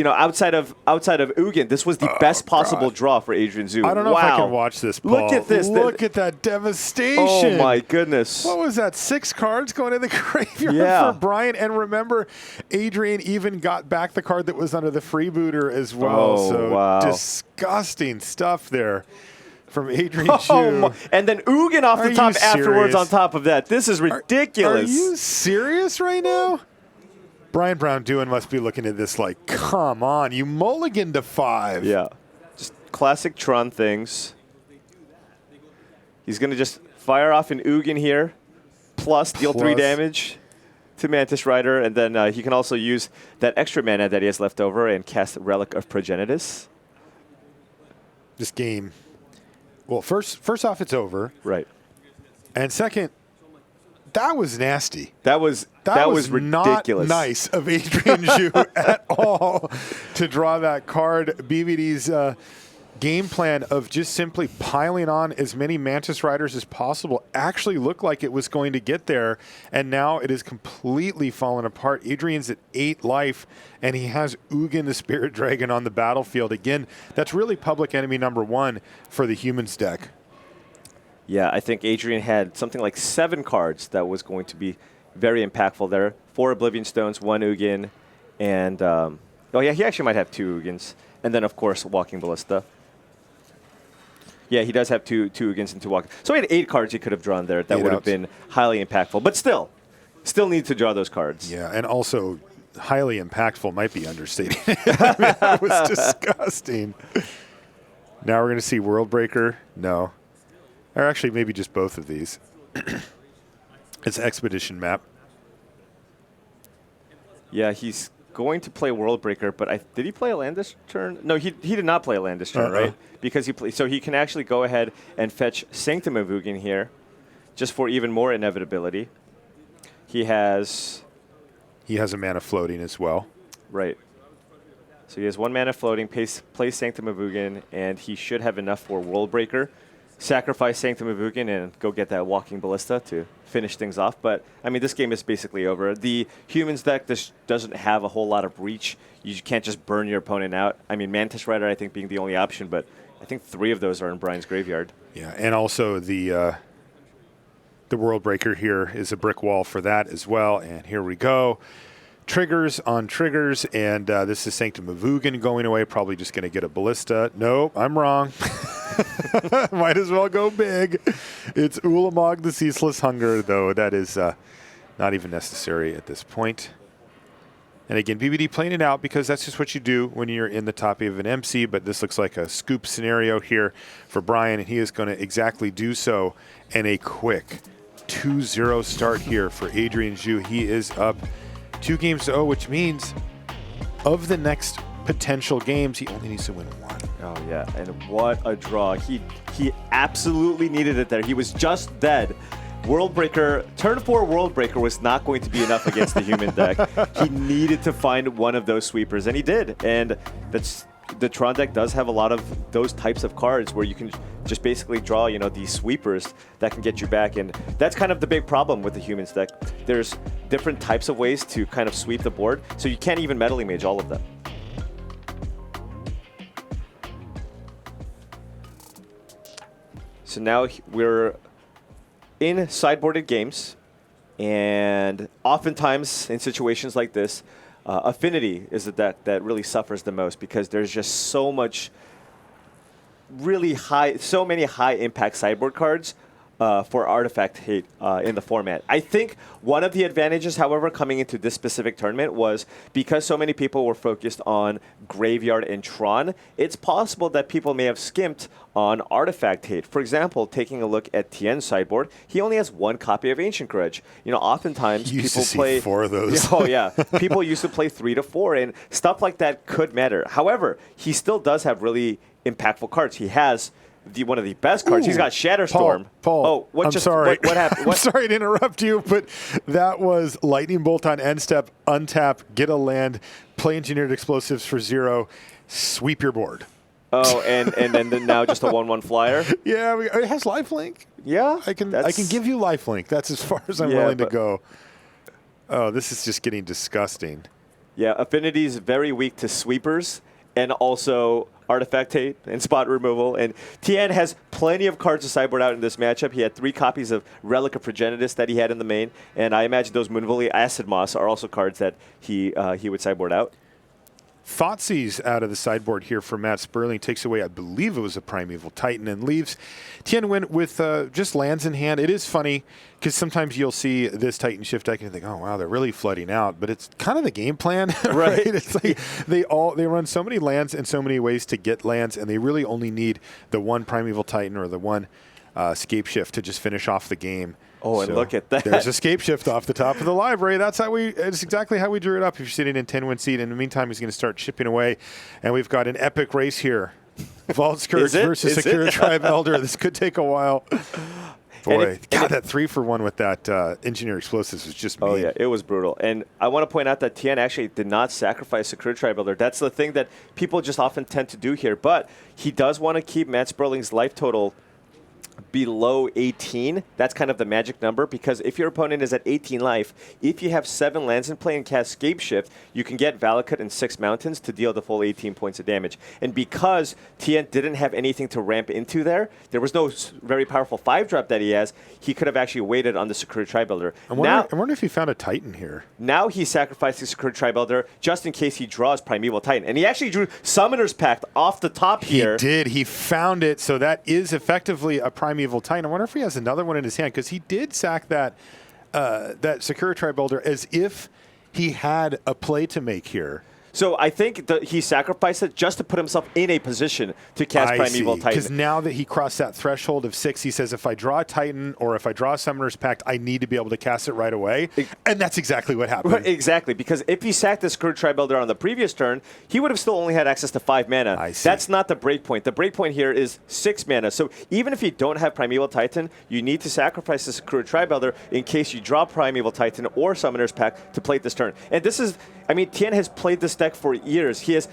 outside of Nguyen, this was the best possible draw for Adrian Zhu. I don't know if I can watch this, Paul. Look at this. Look at that devastation. Oh, my goodness. What was that? 6 cards going in the graveyard for Brian. And remember, Adrian even got back the card that was under the freebooter as well. Oh, so wow. disgusting stuff there from Adrian Zhu. And then Nguyen off the top afterwards on top of that. This is ridiculous. Are you serious right now? Brian-Braun Duin must be looking at this like, come on, you mulliganed to 5. Yeah. Just classic Tron things. He's going to just fire off an Nguyen here, plus deal 3 damage to Mantis Rider, and then he can also use that extra mana that he has left over and cast Relic of Progenitus. This game, well, first off, it's over. Right. And second, that was nasty. That was ridiculous. Not nice of Adrian Zhu at all to draw that card. BBD's game plan of just simply piling on as many Mantis Riders as possible actually looked like it was going to get there, and now it is completely fallen apart. Adrian's at 8 life, and he has Nguyen the Spirit Dragon on the battlefield. Again, that's really public enemy number 1 for the Humans deck. Yeah, I think Adrian had something like 7 cards that was going to be very impactful there. 4 Oblivion Stones, 1 Nguyen, and he actually might have 2 Nguyen's, and then of course Walking Ballista. Yeah, he does have two Nguyen's and 2 Walking. So he had 8 cards he could have drawn there that would have been highly impactful, but still need to draw those cards. Yeah, and also highly impactful might be understating. I mean, that was disgusting. Now we're going to see World Breaker. No. Or actually, maybe just both of these. It's Expedition map. Yeah, he's going to play World Breaker, but did he play a land this turn? No, he did not play a land this turn, right? Because so he can actually go ahead and fetch Sanctum of Nguyen here, just for even more inevitability. He has a mana floating as well. Right. So he has 1 mana floating, plays Sanctum of Nguyen, and he should have enough for World Breaker. Sacrifice Sanctum of Nguyen and go get that Walking Ballista to finish things off. But, I mean, this game is basically over. The Humans deck doesn't have a whole lot of reach. You can't just burn your opponent out. I mean, Mantis Rider, I think, being the only option, but I think 3 of those are in Brian's graveyard. Yeah, and also the World Breaker here is a brick wall for that as well. And here we go. Triggers on triggers, and this is Sanctum of Nguyen going away. Probably just going to get a Ballista. No, I'm wrong. Might as well go big. It's Ulamog the Ceaseless Hunger, though. That is not even necessary at this point. And again, BBD playing it out because that's just what you do when you're in the top 8 of an MC, but this looks like a scoop scenario here for Brian, and he is going to exactly do so. And a quick 2-0 start here for Adrian Zhu. He is up 2-0, which means of the next potential games, he only needs to win 1. Oh, yeah, and what a draw. He absolutely needed it there. He was just dead. World Breaker, turn 4 World Breaker was not going to be enough against the Human deck. He needed to find one of those sweepers, and he did. And the Tron deck does have a lot of those types of cards where you can just basically draw, these sweepers that can get you back. And that's kind of the big problem with the Humans deck. There's different types of ways to kind of sweep the board, so you can't even Metal Image all of them. So now we're in sideboarded games, and oftentimes in situations like this, Affinity is the deck that really suffers the most because there's just so many high impact sideboard cards for artifact hate in the format. I think one of the advantages, however, coming into this specific tournament was because so many people were focused on Graveyard and Tron, it's possible that people may have skimped on artifact hate. For example, taking a look at Thien's sideboard, he only has 1 copy of Ancient Grudge. Oftentimes people play 4 of those. Oh yeah, people used to play 3 to 4, and stuff like that could matter. However, he still does have really impactful cards. He has one of the best cards. He's got Shatterstorm. Paul, I'm sorry. What happened? I'm sorry to interrupt you, but that was Lightning Bolt on end step, untap, get a land, play Engineered Explosives for 0, sweep your board. Oh, and then now just a 1/1 flyer. Yeah, it has lifelink. Yeah, I can give you lifelink. That's as far as I'm willing to go. Oh, this is just getting disgusting. Yeah, Affinity's very weak to sweepers and also artifact hate and spot removal. And Thien has plenty of cards to sideboard out in this matchup. He had 3 copies of Relic of Progenitus that he had in the main. And I imagine those Moonvoli Acid Moss are also cards that he would sideboard out. Thoughtseize out of the sideboard here for Matt Sperling takes away, I believe it was a Primeval Titan, and leaves Thien Nguyen with just lands in hand. It is funny because sometimes you'll see this Titan Shift deck and you think, oh wow, they're really flooding out, but it's kind of the game plan, right? It's like they run so many lands and so many ways to get lands, and they really only need the one Primeval Titan or the one Scape Shift to just finish off the game. Oh, and look at that. There's a Scape Shift off the top of the library. It's exactly how we drew it up if you're sitting in 10-win seat. In the meantime, he's going to start chipping away. And we've got an epic race here. Vault Scourge versus Sakura Tribe Elder. This could take a while. Boy, God, that 3-for-1 with that Engineer Explosives was just mean. Oh, yeah, it was brutal. And I want to point out that Thien actually did not sacrifice Sakura Tribe Elder. That's the thing that people just often tend to do here. But he does want to keep Matt Sperling's life total below 18. That's kind of the magic number, because if your opponent is at 18 life, if you have 7 lands in play and cast Scape Shift, you can get Valakut and 6 Mountains to deal the full 18 points of damage. And because Thien didn't have anything to ramp into there was no very powerful 5-drop that he has, he could have actually waited on the Sakura Tribe Elder. I wonder if he found a Titan here. Now he's sacrificing Sakura Tribe Elder just in case he draws Primeval Titan. And he actually drew Summoner's Pact off the top here. He did. He found it, so that is effectively a Primeval Titan. I wonder if he has another one in his hand, because he did sack that Sakura Tribe Elder as if he had a play to make here. So I think that he sacrificed it just to put himself in a position to cast Primeval Titan. Because now that he crossed that threshold of 6, he says, if I draw a Titan or if I draw a Summoner's Pact, I need to be able to cast it right away. And that's exactly what happened. Right, exactly, because if he sacked the Sakura Tribe Elder on the previous turn, he would have still only had access to 5 mana. I see. That's not the breakpoint. The breakpoint here is 6 mana. So even if you don't have Primeval Titan, you need to sacrifice the Sakura Tribe Elder in case you draw Primeval Titan or Summoner's Pact to play this turn. And this is, I mean, Thien has played this deck for years. He has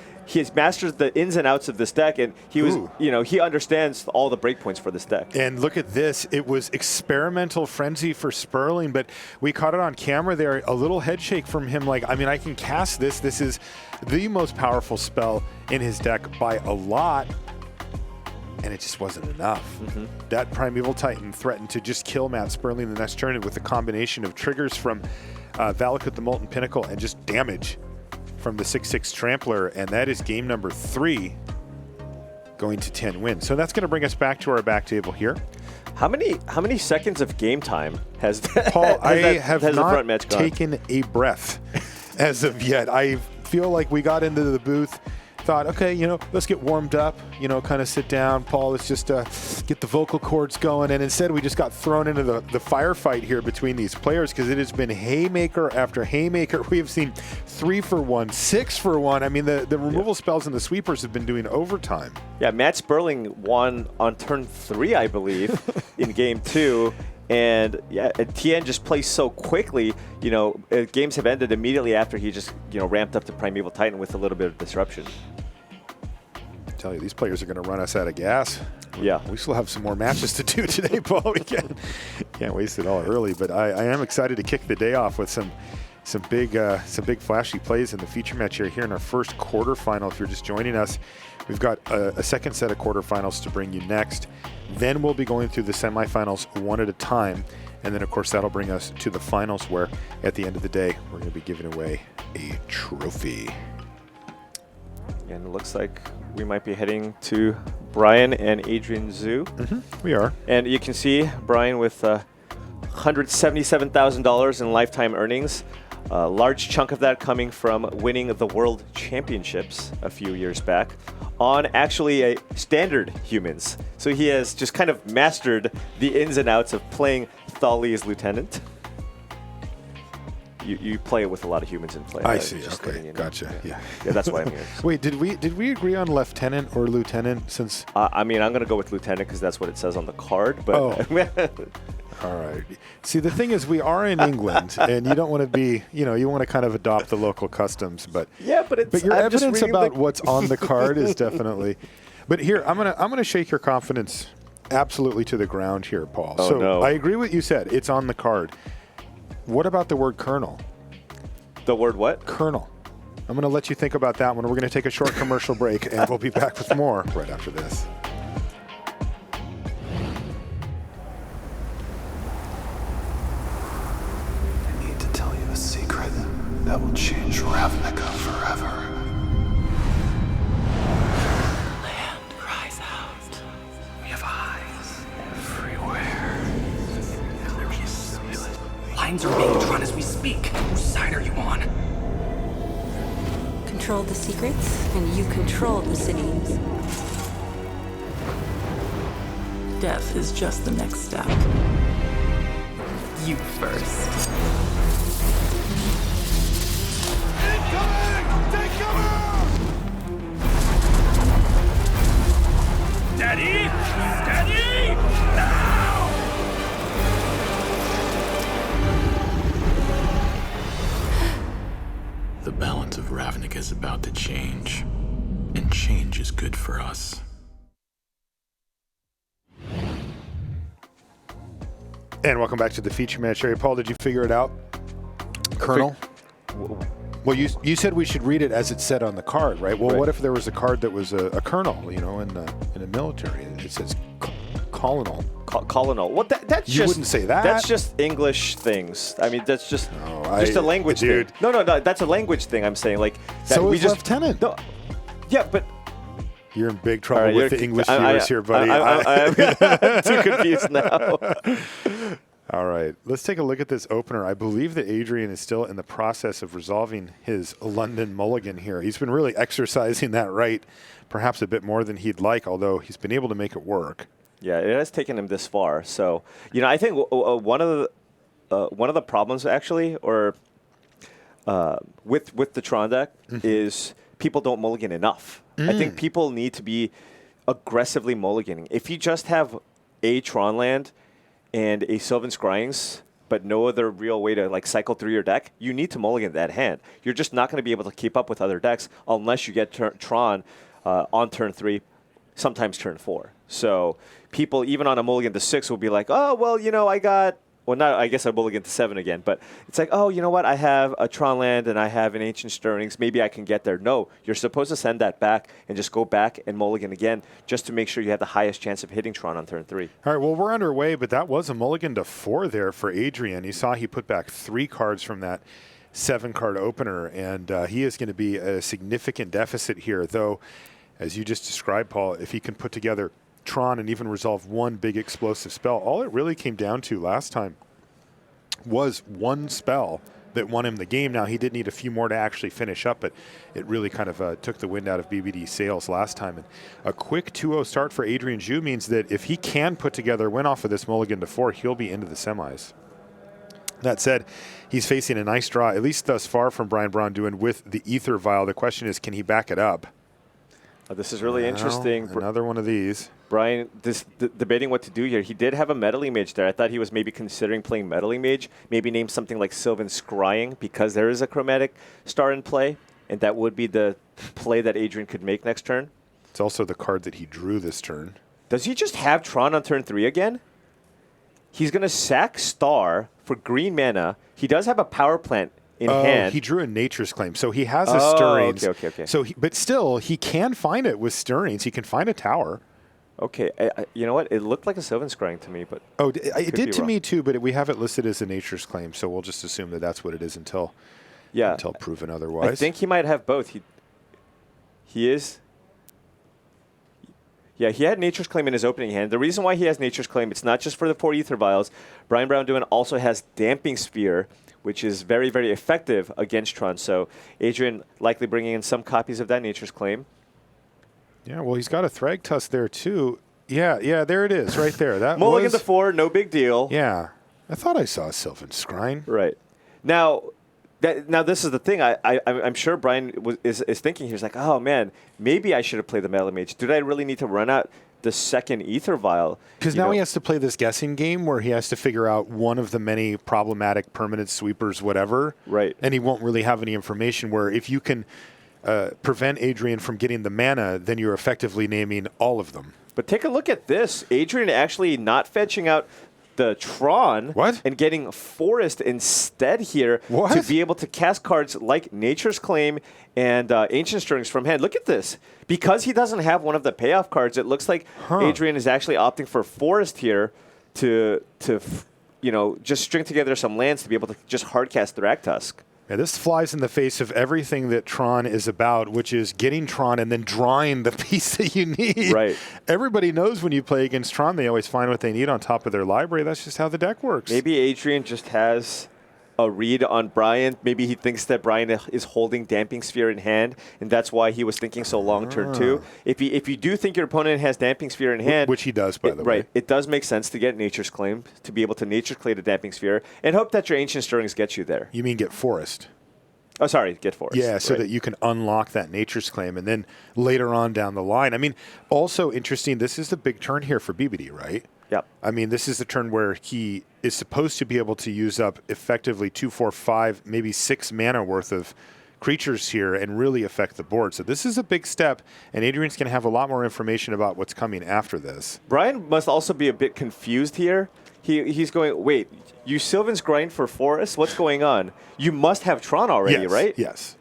mastered the ins and outs of this deck, and he understands all the breakpoints for this deck. And look at this. It was Experimental Frenzy for Sperling, but we caught it on camera there. A little head shake from him, like, I mean, I can cast this. This is the most powerful spell in his deck by a lot. And it just wasn't enough. That Primeval Titan threatened to just kill Matt Sperling the next turn with a combination of triggers from Valakut the Molten Pinnacle and just damage from the 6/6 Trampler, and that is game number 3 going to 10 wins. So that's going to bring us back to our back table here. How many seconds of game time has Paul? I have the not front match gone? taken a breath as of yet. I feel like we got into the booth, thought, okay, let's get warmed up, kind of sit down. Paul, let's just get the vocal cords going. And instead, we just got thrown into the firefight here between these players, because it has been haymaker after haymaker. We have seen 3-for-1, 6-for-1. I mean, the removal spells and the sweepers have been doing overtime. Yeah, Matt Sperling won on turn 3, I believe, in game 2. And yeah, Thien just plays so quickly. Games have ended immediately after he just ramped up to Primeval Titan with a little bit of disruption. I tell you, these players are going to run us out of gas. Yeah, we still have some more matches to do today, Paul. We can't waste it all early. But I am excited to kick the day off with some big flashy plays in the feature match here in our first quarterfinal. If you're just joining us, we've got a second set of quarterfinals to bring you next. Then we'll be going through the semifinals one at a time. And then, of course, that'll bring us to the finals, where at the end of the day, we're going to be giving away a trophy. And it looks like we might be heading to Brian and Adrian Zoo. We are. And you can see Brian with $177,000 in lifetime earnings. A large chunk of that coming from winning the World Championships a few years back on actually a standard humans. So he has just kind of mastered the ins and outs of playing Thali as lieutenant. You play it with a lot of humans in play. I see. Okay, gotcha. Yeah, that's why I'm here. Wait, did we agree on lieutenant or lieutenant? Since I mean, I'm going to go with lieutenant because that's what it says on the card. But all right. See, the thing is, we are in England, and you don't want to be, you want to kind of adopt the local customs. But yeah, but your evidence about what's on the card is definitely. But here, I'm gonna shake your confidence absolutely to the ground here, Paul. Oh, so no. I agree with what you said. It's on the card. What about the word colonel? The word what? Colonel. I'm going to let you think about that one. We're going to take a short commercial break, and we'll be back with more right after this. I need to tell you a secret that will change Ravnica forever. Land cries out. We have eyes everywhere. Lines are being drawn as we speak. Whose side are you on? Control the secrets, and you control the cities. Death is just the next step. You first. Incoming! Take cover! Steady! Steady! Now! The balance of Ravnica is about to change, and change is good for us. And welcome back to the feature match area. Paul, did you figure it out? Colonel? Well, you said we should read it as it said on the card, right? Well, what if there was a card that was a colonel, in the military? It says colonel. Colonel. What? That's You just. wouldn't say that. That's just English things. I mean, that's just a language dude. thing. No, that's a language thing. I'm saying like. That So we is just, lieutenant. No, yeah, but. You're in big trouble Right, with the English viewers here, buddy. I'm too confused now. All right, let's take a look at this opener. I believe that Adrian is still in the process of resolving his London mulligan here. He's been really exercising that right, perhaps a bit more than he'd like, although he's been able to make it work. Yeah, it has taken him this far. So, I think one of the problems actually, or with the Tron deck, is people don't mulligan enough. I think people need to be aggressively mulliganing. If you just have a Tron land and a Sylvan Scryings, but no other real way to cycle through your deck, you need to mulligan that hand. You're just not going to be able to keep up with other decks unless you get Tron on turn 3, sometimes turn 4. So people, even on a mulligan to 6, will be like, oh, well, I got... Well, not, I guess I mulligan to 7 again, but it's like, oh, you know what? I have a Tron land and I have an Ancient Stirrings. Maybe I can get there. No, you're supposed to send that back and just go back and mulligan again just to make sure you have the highest chance of hitting Tron on turn 3. All right, well, we're underway, but that was a mulligan to 4 there for Adrian. You saw he put back 3 cards from that 7-card opener, and he is going to be at a significant deficit here, though, as you just described, Paul, if he can put together Tron and even resolve one big explosive spell. All it really came down to last time was one spell that won him the game. Now, he did need a few more to actually finish up, but it really kind of took the wind out of BBD's sails last time. And a quick 2-0 start for Adrian Zhu means that if he can put together a win off of this mulligan to 4, he'll be into the semis. That said, he's facing a nice draw, at least thus far, from Brian-Braun Duin with the Ether Vial. The question is, can he back it up? This is really interesting. Another one of these. Brian, debating what to do here. He did have a Metal Mage there. I thought he was maybe considering playing Metal Mage, maybe name something like Sylvan Scrying, because there is a Chromatic Star in play, and that would be the play that Adrian could make next turn. It's also the card that he drew this turn. Does he just have Tron on turn 3 again? He's going to sack Star for green mana. He does have a power plant in hand. He drew a Nature's Claim, so he has a Stirrings. Okay. So, but still, he can find it with Stirrings. He can find a tower. Okay, you know what? It looked like a Sylvan Scrying to me, but it did to me too. But we have it listed as a Nature's Claim, so we'll just assume that that's what it is until proven otherwise. I think he might have both. He is. Yeah, he had Nature's Claim in his opening hand. The reason why he has Nature's Claim, it's not just for the 4 Ether Vials. Brian-Braun Duin also has Damping Sphere, which is very, very effective against Tron. So Adrian likely bringing in some copies of that Nature's Claim. Yeah, well, he's got a Thragtusk there, too. Yeah, there it is, right there. That mulligan to 4, no big deal. Yeah. I thought I saw a Sylvan Scrying. Right. Now this is the thing. I'm sure Brian is thinking. He's like, oh, man, maybe I should have played the Metal Mage. Did I really need to run out the second Ether Vial? Because now he has to play this guessing game where he has to figure out one of the many problematic permanent sweepers, whatever. Right. And he won't really have any information where if you can prevent Adrian from getting the mana, then you're effectively naming all of them. But take a look at this. Adrian actually not fetching out the Tron What? and getting Forest instead here What? to be able to cast cards like Nature's Claim and Ancient Stirrings from hand. Look at this. Because he doesn't have one of the payoff cards, it looks like Adrian is actually opting for Forest here to just string together some lands to be able to just hardcast Thragtusk. Yeah, this flies in the face of everything that Tron is about, which is getting Tron and then drawing the piece that you need. Right. Everybody knows when you play against Tron, they always find what they need on top of their library. That's just how the deck works. Maybe Adrian just has a read on Brian. Maybe he thinks that Brian is holding Damping Sphere in hand, and that's why he was thinking so long turn 2. If you do think your opponent has Damping Sphere in hand, which he does, by the way. Right. It does make sense to get Nature's Claim, to be able to Nature's Claim the Damping Sphere, and hope that your Ancient Stirrings get you there. You mean get Forest? Oh, sorry, get Forest. Yeah, so that you can unlock that Nature's Claim, and then later on down the line. I mean, also interesting, this is the big turn here for BBD, right? Yep. I mean, this is the turn where he is supposed to be able to use up effectively 2, 4, 5, maybe 6 mana worth of creatures here and really affect the board. So this is a big step, and Adrian's going to have a lot more information about what's coming after this. Brian must also be a bit confused here. He's going, wait, you Sylvan's grind for Forest? What's going on? You must have Tron already, right? Yes.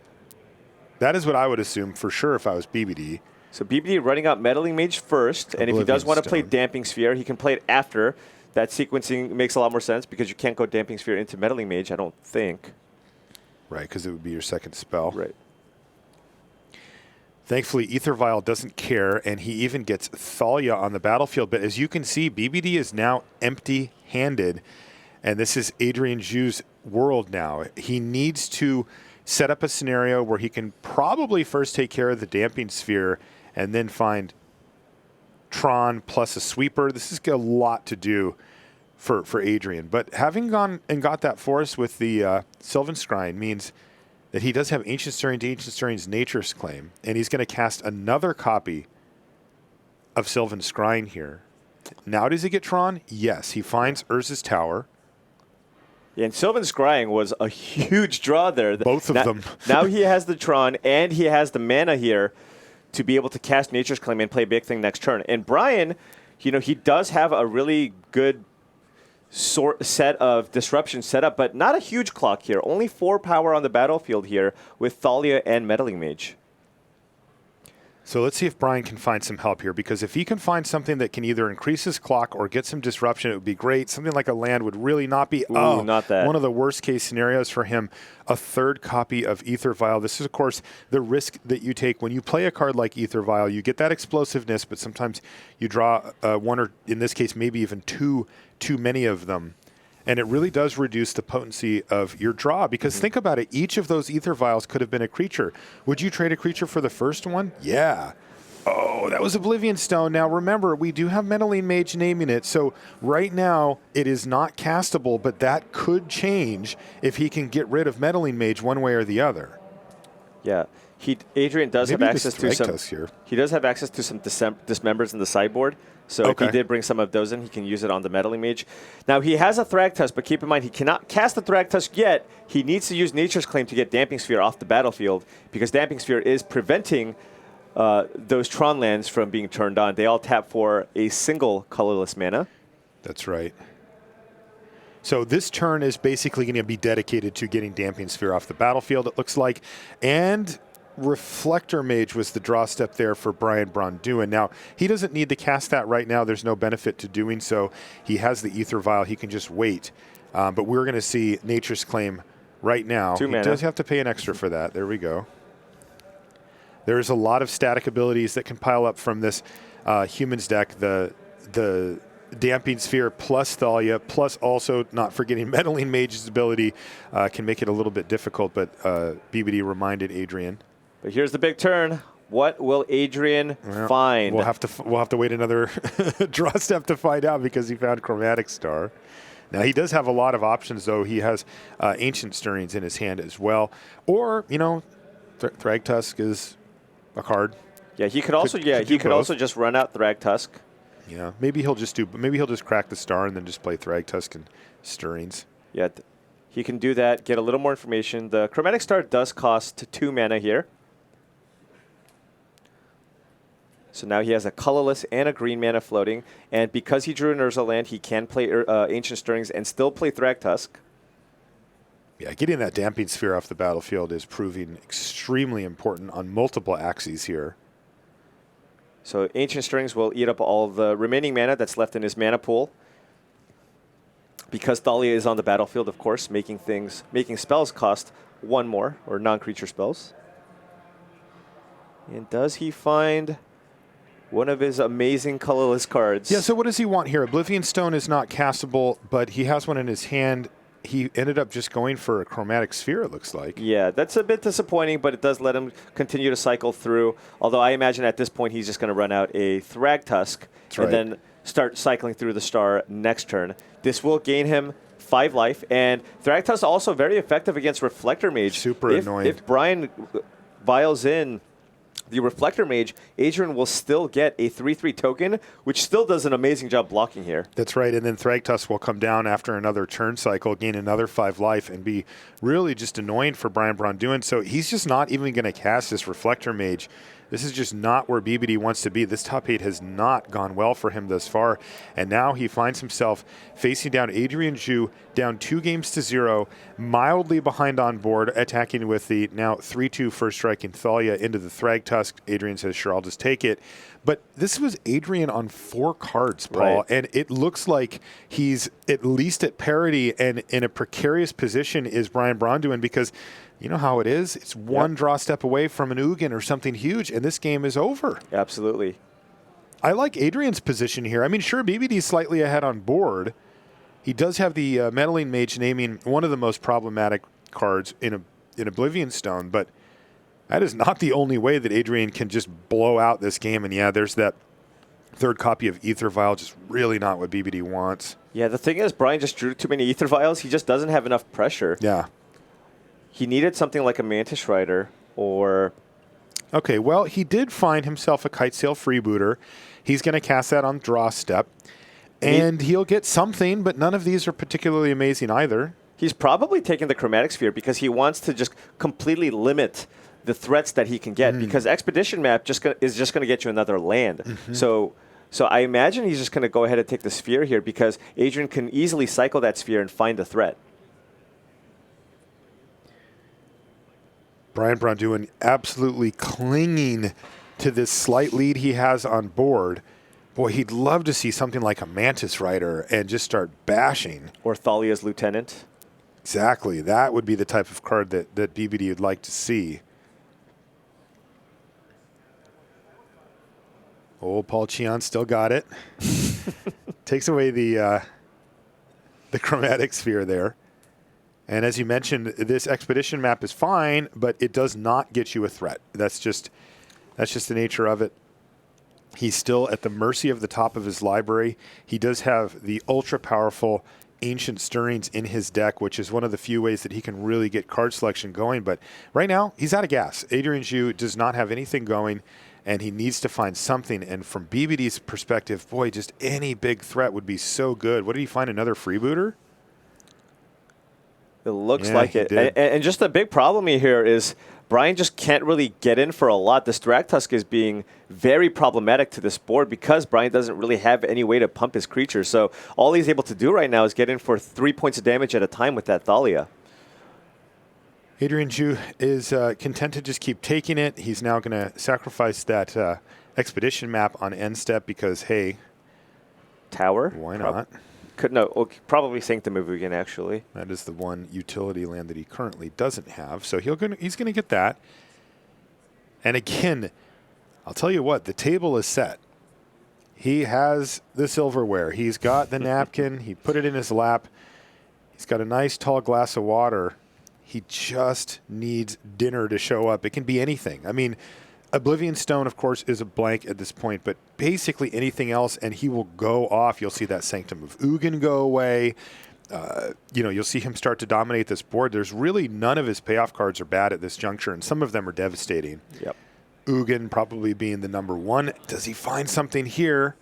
That is what I would assume for sure if I was BBD. So BBD running out Meddling Mage first, and if he does want to play Damping Sphere, he can play it after. That sequencing makes a lot more sense because you can't go Damping Sphere into Meddling Mage, I don't think. Right, because it would be your second spell. Right. Thankfully, Aether Vial doesn't care, and he even gets Thalia on the battlefield. But as you can see, BBD is now empty-handed, and this is Adrian Jou's world now. He needs to set up a scenario where he can probably first take care of the Damping Sphere and then find Tron plus a sweeper. This is a lot to do for Adrian. But having gone and got that Forest with the Sylvan Scrying means that he does have Ancient Stirring's Nature's Claim, and he's going to cast another copy of Sylvan Scrying here. Now does he get Tron? Yes. He finds Urza's Tower. Yeah, and Sylvan Scrying was a huge draw there. Both of them. Now he has the Tron, and he has the mana here to be able to cast Nature's Claim and play Big Thing next turn. And Brian, he does have a really good set of disruption set up, but not a huge clock here. Only 4 power on the battlefield here with Thalia and Meddling Mage. So let's see if Brian can find some help here, because if he can find something that can either increase his clock or get some disruption, it would be great. Something like a land would really not be not that. One of the worst case scenarios for him. A third copy of Aether Vial. This is, of course, the risk that you take when you play a card like Aether Vial. You get that explosiveness, but sometimes you draw one, or in this case, maybe even too many of them. And it really does reduce the potency of your draw, because think about it. Each of those Aether Vials could have been a creature. Would you trade a creature for the first one? Yeah. Oh, that was Oblivion Stone. Now, remember, we do have Meddling Mage naming it, so right now it is not castable, but that could change if he can get rid of Meddling Mage one way or the other. Yeah. Adrian does Maybe have access to some. Here. He does have access to some dismembers in the sideboard. So if he did bring some of those in, he can use it on the Meddling Mage. Now, he has a Thragtusk, but keep in mind, he cannot cast the Thragtusk yet. He needs to use Nature's Claim to get Damping Sphere off the battlefield, because Damping Sphere is preventing those Tron lands from being turned on. They all tap for a single colorless mana. That's right. So this turn is basically going to be dedicated to getting Damping Sphere off the battlefield, it looks like. And Reflector Mage was the draw step there for Brian-Braun Duin. Now, he doesn't need to cast that right now. There's no benefit to doing so. He has the Aether Vial. He can just wait. But we're going to see Nature's Claim right now. 2 mana. He does have to pay an extra for that. There we go. There's a lot of static abilities that can pile up from this Humans deck. The Damping Sphere plus Thalia, plus also not forgetting Meddling Mage's ability can make it a little bit difficult, but BBD reminded Adrian. But here's the big turn. What will Adrian find? We'll have to wait another draw step to find out, because he found Chromatic Star. Now, he does have a lot of options, though. He has Ancient Stirrings in his hand as well. Or, Thragtusk is a card. Yeah, he could also just run out Thragtusk. Yeah, maybe he'll just crack the star and then just play Thragtusk and Stirrings. Yeah, he can do that, get a little more information. The Chromatic Star does cost 2 mana here. So now he has a colorless and a green mana floating. And because he drew an Urza land, he can play Ancient Stirrings and still play Thragtusk. Yeah, getting that Damping Sphere off the battlefield is proving extremely important on multiple axes here. So Ancient Stirrings will eat up all the remaining mana that's left in his mana pool. Because Thalia is on the battlefield, of course, making spells cost 1 more, or non-creature spells. And does he find one of his amazing colorless cards? Yeah, so what does he want here? Oblivion Stone is not castable, but he has one in his hand. He ended up just going for a Chromatic Sphere, it looks like. Yeah, that's a bit disappointing, but it does let him continue to cycle through. Although I imagine at this point he's just going to run out a Thragtusk and then start cycling through the star next turn. This will gain him 5 life, and Thragtusk is also very effective against Reflector Mage. Super annoying. If Brian vials in the Reflector Mage, Adrian will still get a 3/3 token, which still does an amazing job blocking here. That's right, and then Thragtusk will come down after another turn cycle, gain another 5 life, and be really just annoying for Brian-Braun Duin. So he's just not even going to cast this Reflector Mage. This is just not where BBD wants to be. This top 8 has not gone well for him thus far, and now he finds himself facing down Adrian Zhu, down 2-0, mildly behind on board, attacking with the now 3/2 first striking Thalia into the Thragtusk. Adrian says, sure, I'll just take it. But this was Adrian on 4 cards, Paul, and it looks like he's at least at parity, and in a precarious position is Brian-Braun Duin, because you know how it is. It's one draw step away from an Ugin or something huge, and this game is over. Absolutely. I like Adrian's position here. I mean, sure, BBD's slightly ahead on board. He does have the Meddling Mage naming one of the most problematic cards in Oblivion Stone, but that is not the only way that Adrian can just blow out this game. And yeah, there's that 3rd copy of Aether Vial, just really not what BBD wants. Yeah, the thing is, Brian just drew too many Aether Vials. He just doesn't have enough pressure. Yeah. He needed something like a Mantis Rider or... Okay, well, he did find himself a Kitesail Freebooter. He's going to cast that on draw step. And he'll get something, but none of these are particularly amazing either. He's probably taking the Chromatic Sphere because he wants to just completely limit the threats that he can get, because Expedition Map is just going to get you another land. So I imagine he's just going to go ahead and take the Sphere here because Adrian can easily cycle that Sphere and find a threat. Brian-Braun Duin absolutely clinging to this slight lead he has on board. Boy, he'd love to see something like a Mantis Rider and just start bashing. Or Thalia's Lieutenant. Exactly. That would be the type of card that BBD would like to see. Oh, Paul Cheon still got it. Takes away the Chromatic Sphere there. And as you mentioned, this Expedition Map is fine, but it does not get you a threat. That's just the nature of it. He's still at the mercy of the top of his library. He does have the ultra-powerful Ancient Stirrings in his deck, which is one of the few ways that he can really get card selection going. But right now, he's out of gas. Adrian Zhu does not have anything going, and he needs to find something. And from BBD's perspective, boy, just any big threat would be so good. What did he find, another Freebooter? It looks like it. And just the big problem here is Brian just can't really get in for a lot. This Thragtusk is being very problematic to this board because Brian doesn't really have any way to pump his creatures. So all he's able to do right now is get in for 3 points of damage at a time with that Thalia. Adrian Zhu is content to just keep taking it. He's now going to sacrifice that Expedition Map on end step because, hey, Tower? Why not? Probably Sanctum of Ugin, actually. That is the one utility land that he currently doesn't have. So he's going to get that. And again, I'll tell you what, the table is set. He has the silverware. He's got the napkin. He put it in his lap. He's got a nice tall glass of water. He just needs dinner to show up. It can be anything. I mean, Oblivion Stone, of course, is a blank at this point, but basically anything else, and he will go off. You'll see that Sanctum of Ugin go away. You'll see him start to dominate this board. There's really none of his payoff cards are bad at this juncture, and some of them are devastating. Yep. Ugin probably being the number one. Does he find something here?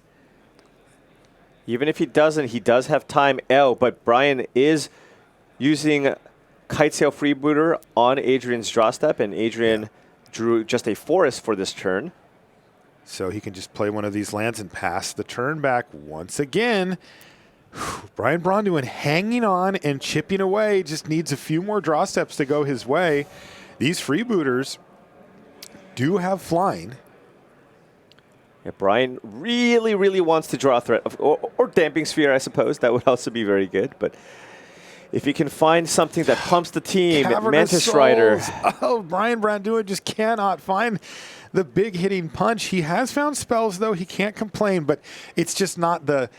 Even if he doesn't, he does have time. But Brian is using Kitesail Freebooter on Adrian's draw step, and Adrian drew just a forest for this turn. So he can just play one of these lands and pass the turn back once again. Brian-Braun doing hanging on and chipping away. Just needs a few more draw steps to go his way. These freebooters do have flying. Yeah, Brian really, really wants to draw a threat. Or Damping Sphere, I suppose. That would also be very good. But if you can find something that pumps the team, Mantis Rider. Oh, Brian-Braun just cannot find the big hitting punch. He has found spells, though. He can't complain, but it's just not the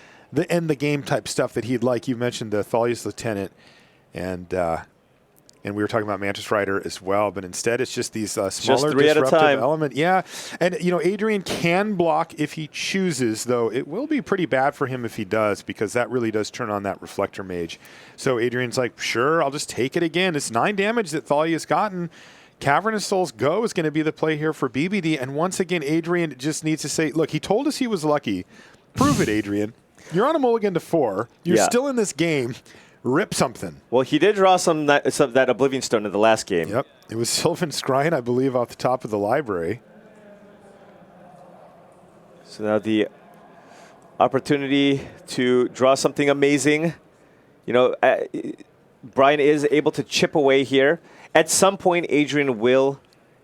end the game type stuff that he'd like. You mentioned the Thalia's Lieutenant, and we were talking about Mantis Rider as well, but instead it's just these smaller disruptive element. Yeah, and Adrian can block if he chooses, though it will be pretty bad for him if he does, because that really does turn on that Reflector Mage. So Adrian's like, sure, I'll just take it again. It's 9 damage that Thalia's gotten. Cavernous Souls Go is going to be the play here for BBD, and once again, Adrian just needs to say, look, he told us he was lucky. Prove it, Adrian. You're on a mulligan to 4. You're still in this game. Rip something. Well, he did draw some that Oblivion Stone in the last game. Yep. It was Sylvan Scrying, I believe, off the top of the library. So now the opportunity to draw something amazing. Brian is able to chip away here. At some point, Adrian will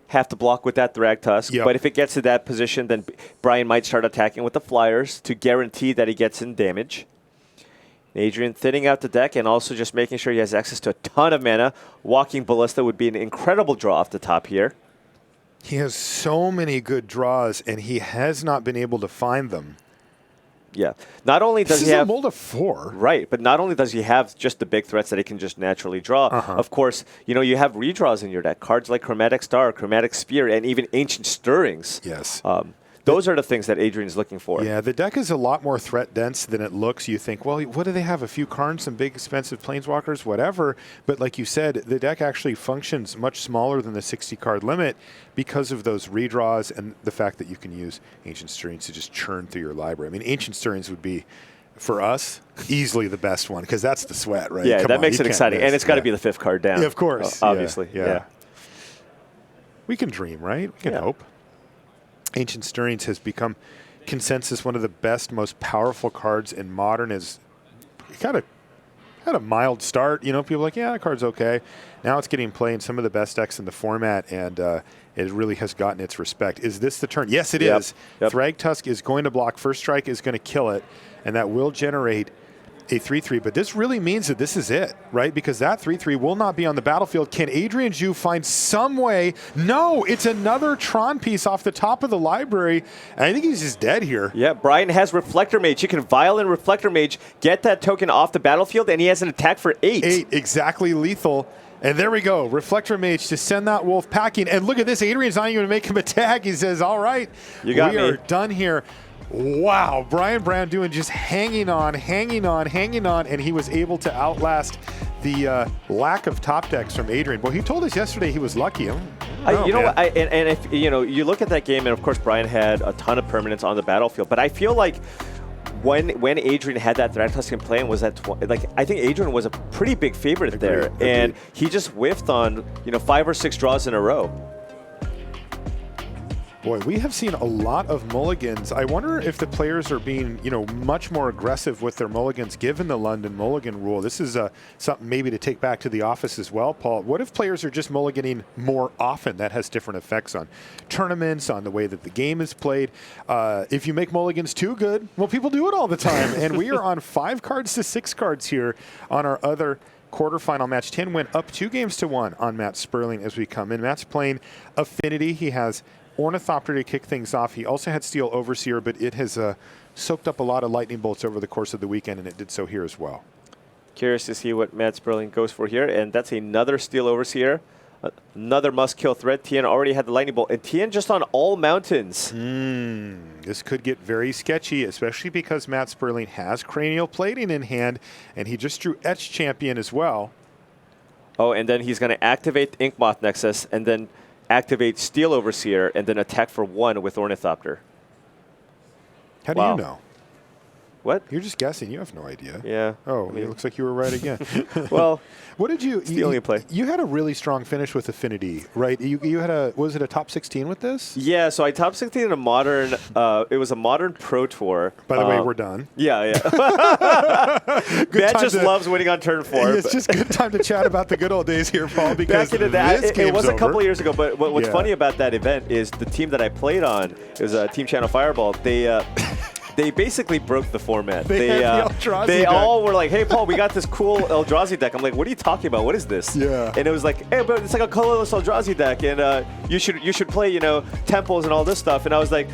have to block with that Thragtusk. Yep. But if it gets to that position, then Brian might start attacking with the Flyers to guarantee that he gets in damage. Adrian thinning out the deck and also just making sure he has access to a ton of mana. Walking Ballista would be an incredible draw off the top here. He has so many good draws, and he has not been able to find them. Yeah. Not only does he have... This is a mold of 4. Right, but not only does he have just the big threats that he can just naturally draw, of course, you have redraws in your deck. Cards like Chromatic Star, Chromatic Spear, and even Ancient Stirrings. Yes. Those are the things that Adrian's looking for. Yeah, the deck is a lot more threat dense than it looks. You think, well, what do they have? A few Karns, some big expensive Planeswalkers, whatever. But like you said, the deck actually functions much smaller than the 60-card limit because of those redraws and the fact that you can use Ancient Stirrings to just churn through your library. I mean, Ancient Stirrings would be, for us, easily the best one because that's the sweat, right? Yeah, Come makes on, it exciting. And it's got to be the 5th card down. Yeah, of course. Obviously. Yeah. We can dream, right? We can hope. Ancient Stirrings has become consensus one of the best, most powerful cards in Modern. Is kind of had a mild start. People are like, yeah, that card's okay. Now it's getting play in some of the best decks in the format, and it really has gotten its respect. Is this the turn? Yes, it is. Yep. Thragtusk is going to block. First Strike is going to kill it, and that will generate a 3/3, but this really means that this is it, right? Because that 3/3 will not be on the battlefield. Can Adrian Zhu find some way? No, it's another Tron piece off the top of the library. And I think he's just dead here. Yeah, Brian has Reflector Mage. He can Violin Reflector Mage, get that token off the battlefield, and he has an attack for 8. 8, exactly lethal. And there we go, Reflector Mage to send that wolf packing. And look at this, Adrian's not even going to make him attack. He says, all right, we are done here. Wow, Brian-Braun just hanging on, and he was able to outlast the lack of top decks from Adrian. Well, he told us yesterday he was lucky. If you look at that game, and of course Brian had a ton of permanents on the battlefield, but I feel like when Adrian had that Thragtusk in play and was at I think Adrian was a pretty big favorite there, and he just whiffed on 5 or 6 draws in a row. Boy, we have seen a lot of mulligans. I wonder if the players are being, much more aggressive with their mulligans given the London mulligan rule. This is something maybe to take back to the office as well, Paul. What if players are just mulliganing more often? That has different effects on tournaments, on the way that the game is played. If you make mulligans too good, well, people do it all the time. And we are on 5 cards to 6 cards here on our other quarterfinal match. Thien went up 2-1 on Matt Sperling as we come in. Matt's playing Affinity. He has Ornithopter to kick things off. He also had Steel Overseer, but it has soaked up a lot of lightning bolts over the course of the weekend, and it did so here as well. Curious to see what Matt Sperling goes for here, and that's another Steel Overseer, another must-kill threat. Thien already had the lightning bolt, and Thien just on all mountains. This could get very sketchy, especially because Matt Sperling has Cranial Plating in hand, and he just drew Etch Champion as well. Oh, and then he's going to activate Inkmoth Nexus, and then activate Steel Overseer, and then attack for 1 with Ornithopter. How do you know? What? You're just guessing. You have no idea. Yeah. Oh, it looks like you were right again. Well, what did you? It's the only play. You had a really strong finish with Affinity, right? You had a was it a top 16 with this? Yeah. So I top 16 in a modern. It was a modern pro tour. By the way, we're done. Yeah. Matt just loves winning on turn 4. It's just good time to chat about the good old days here, Paul. Because back into that, it was a couple years ago. But what's Yeah. funny about that event is the team that I played on, it was Team Channel Fireball. They basically broke the format. They had the Eldrazi they deck. all were like, "Hey, Paul, we got this cool Eldrazi deck." I'm like, "What are you talking about? What is this?" Yeah. And it was like, "Hey, but it's like a colorless Eldrazi deck, and you should play, temples and all this stuff." And I was like,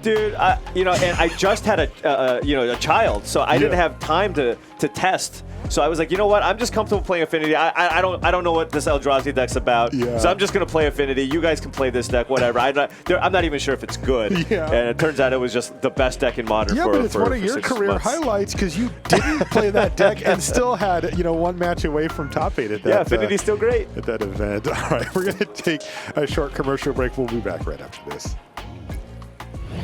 "Dude, and I just had a child, so I didn't have time to test." So I was like, you know what? I'm just comfortable playing Affinity. I don't know what this Eldrazi deck's about. Yeah. So I'm just gonna play Affinity. You guys can play this deck, whatever. I'm not even sure if it's good. Yeah. And it turns out it was just the best deck in Modern. Yeah, but it's one of your 6 career months. highlights because you didn't play that deck and still had one match away from top 8 at that. Yeah, Affinity's still great at that event. All right, we're gonna take a short commercial break. We'll be back right after this.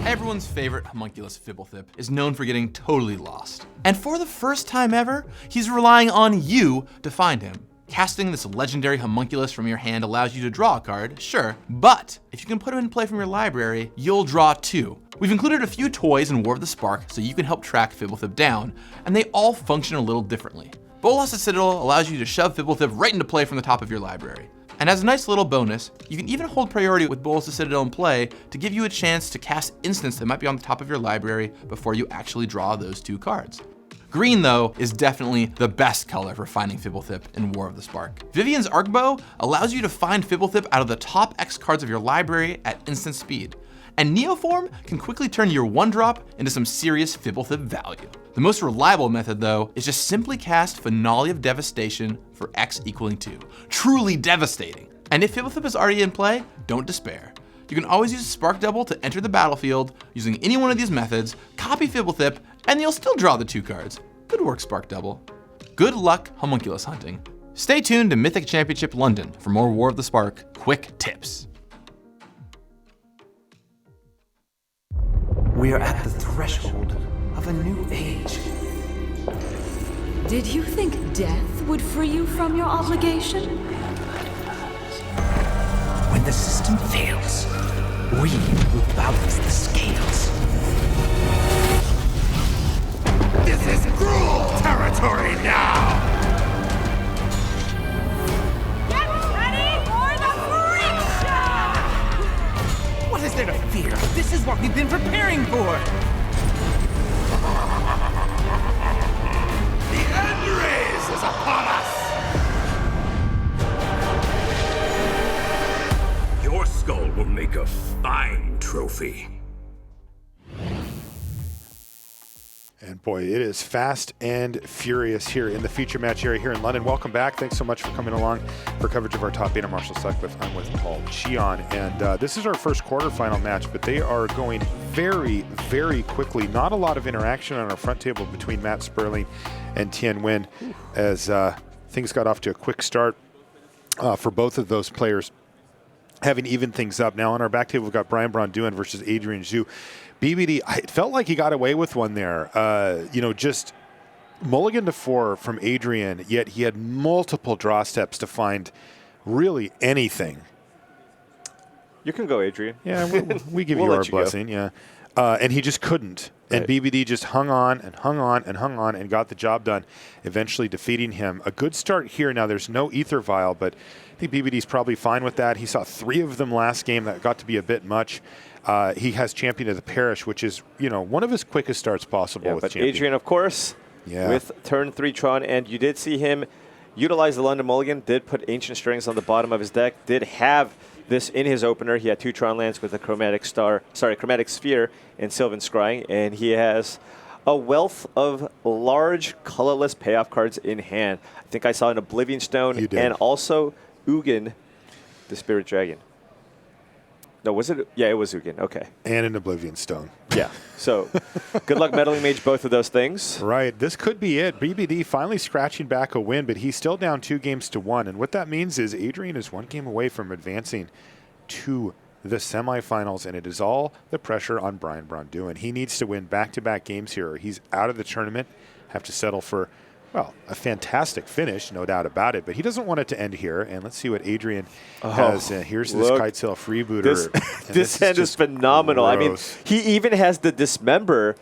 Everyone's favorite homunculus Fibblethip is known for getting totally lost. And for the first time ever, he's relying on you to find him. Casting this legendary homunculus from your hand allows you to draw a card, sure, but if you can put him in play from your library, you'll draw 2. We've included a few toys in War of the Spark so you can help track Fibblethip down, and they all function a little differently. Bolas Citadel allows you to shove Fibblethip right into play from the top of your library. And as a nice little bonus, you can even hold priority with Bolas Citadel in play to give you a chance to cast instants that might be on the top of your library before you actually draw those 2 cards. Green, though, is definitely the best color for finding Fibblethip in War of the Spark. Vivian's Arcbow allows you to find Fibblethip out of the top X cards of your library at instant speed. And Neoform can quickly turn your 1-drop into some serious Fibblethip value. The most reliable method, though, is just simply cast Finale of Devastation for X equaling 2. Truly devastating. And if Fibblethip is already in play, don't despair. You can always use Spark Double to enter the battlefield using any one of these methods, copy Fibblethip, and you'll still draw the 2 cards. Good work, Spark Double. Good luck homunculus hunting. Stay tuned to Mythic Championship London for more War of the Spark quick tips. We are at the threshold of a new age. Did you think death would free you from your obligation? When the system fails, we will balance the scales. This is Gruul territory now! Get ready for the freak show! What is there to fear? This is what we've been preparing for! The end race is upon us! Your skull will make a fine trophy. And boy, it is fast and furious here in the feature match area here in London. Welcome back. Thanks so much for coming along for coverage of our top 8 of Marshall Sutcliffe. I'm with Paul Cheon, and this is our first quarterfinal match, but they are going very, very quickly. Not a lot of interaction on our front table between Matt Sperling and Thien Nguyen as things got off to a quick start for both of those players, having evened things up. Now on our back table, we've got Brian-Braun Duin versus Adrian Zhu. BBD, it felt like he got away with one there. Just mulligan to 4 from Adrian, yet he had multiple draw steps to find really anything. You can go, Adrian. Yeah, we give We'll you our let you go. blessing, yeah. And he just couldn't. And Right. BBD just hung on and hung on and hung on and got the job done, eventually defeating him. A good start here. Now, there's no Ether Vial, but I think BBD's probably fine with that. He saw 3 of them last game. That got to be a bit much. He has Champion of the Parish, which is, one of his quickest starts possible Yeah, with but Champion. Adrian, of course, with turn 3 Tron, and you did see him utilize the London Mulligan, did put Ancient Strings on the bottom of his deck, did have this in his opener. He had 2 Tron lands with a Chromatic Sphere and Sylvan Scrying, and he has a wealth of large colorless payoff cards in hand. I think I saw an Oblivion Stone and also Ugin, the Spirit Dragon. No, was it? Yeah, it was Ugin. Okay. And an Oblivion Stone. Yeah. So good luck Meddling Mage both of those things. Right. This could be it. BBD finally scratching back a win, but he's still down 2 games to 1. And what that means is Adrian is 1 game away from advancing to the semifinals, and it is all the pressure on Brian-Braun Duin. He needs to win back-to-back games here, or he's out of the tournament, have to settle for, well, a fantastic finish, no doubt about it, but he doesn't want it to end here. And let's see what Adrian has. Here's this Kitesail freebooter. This hand is phenomenal. Gross. I mean, he even has the dismember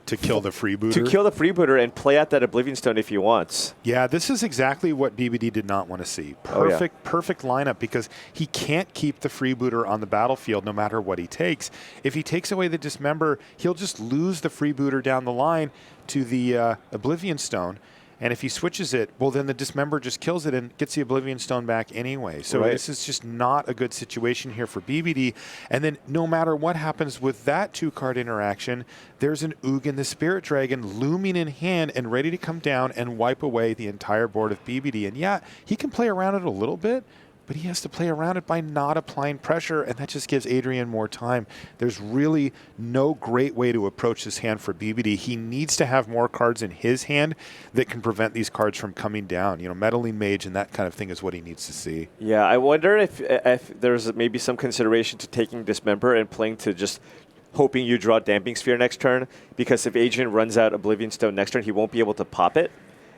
to kill the freebooter. To kill the freebooter and play out that Oblivion Stone if he wants. Yeah, this is exactly what BBD did not want to see. Perfect lineup, because he can't keep the freebooter on the battlefield no matter what he takes. If he takes away the dismember, he'll just lose the freebooter down the line to the Oblivion Stone. And if he switches it, well, then the dismember just kills it and gets the Oblivion Stone back anyway. So this is just not a good situation here for BBD. And then no matter what happens with that 2-card interaction, there's an Nguyen the Spirit Dragon looming in hand and ready to come down and wipe away the entire board of BBD. And yeah, he can play around it a little bit, but he has to play around it by not applying pressure, and that just gives Adrian more time. There's really no great way to approach this hand for BBD. He needs to have more cards in his hand that can prevent these cards from coming down. You know, Meddling Mage and that kind of thing is what he needs to see. Yeah, I wonder if there's maybe some consideration to taking Dismember and playing to just hoping you draw Damping Sphere next turn, because if Adrian runs out Oblivion Stone next turn, he won't be able to pop it.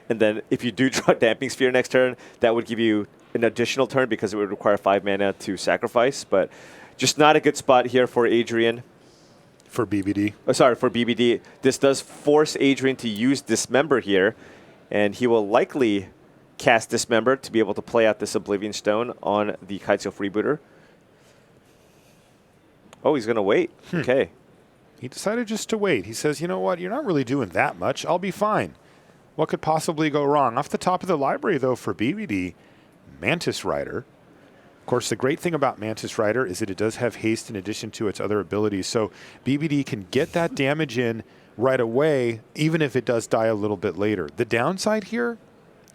And then if you do draw Damping Sphere next turn, that would give you an additional turn because it would require 5 mana to sacrifice. But just not a good spot here for Adrian. For BBD? Oh, sorry, for BBD. This does force Adrian to use Dismember here, and he will likely cast Dismember to be able to play out this Oblivion Stone on the Kitesail Freebooter. Oh, he's going to wait. Okay. He decided just to wait. He says, you know what, you're not really doing that much. I'll be fine. What could possibly go wrong? Off the top of the library, though, for BBD, Mantis Rider. Of course, the great thing about Mantis Rider is that it does have haste in addition to its other abilities. So BBD can get that damage in right away, even if it does die a little bit later. The downside here,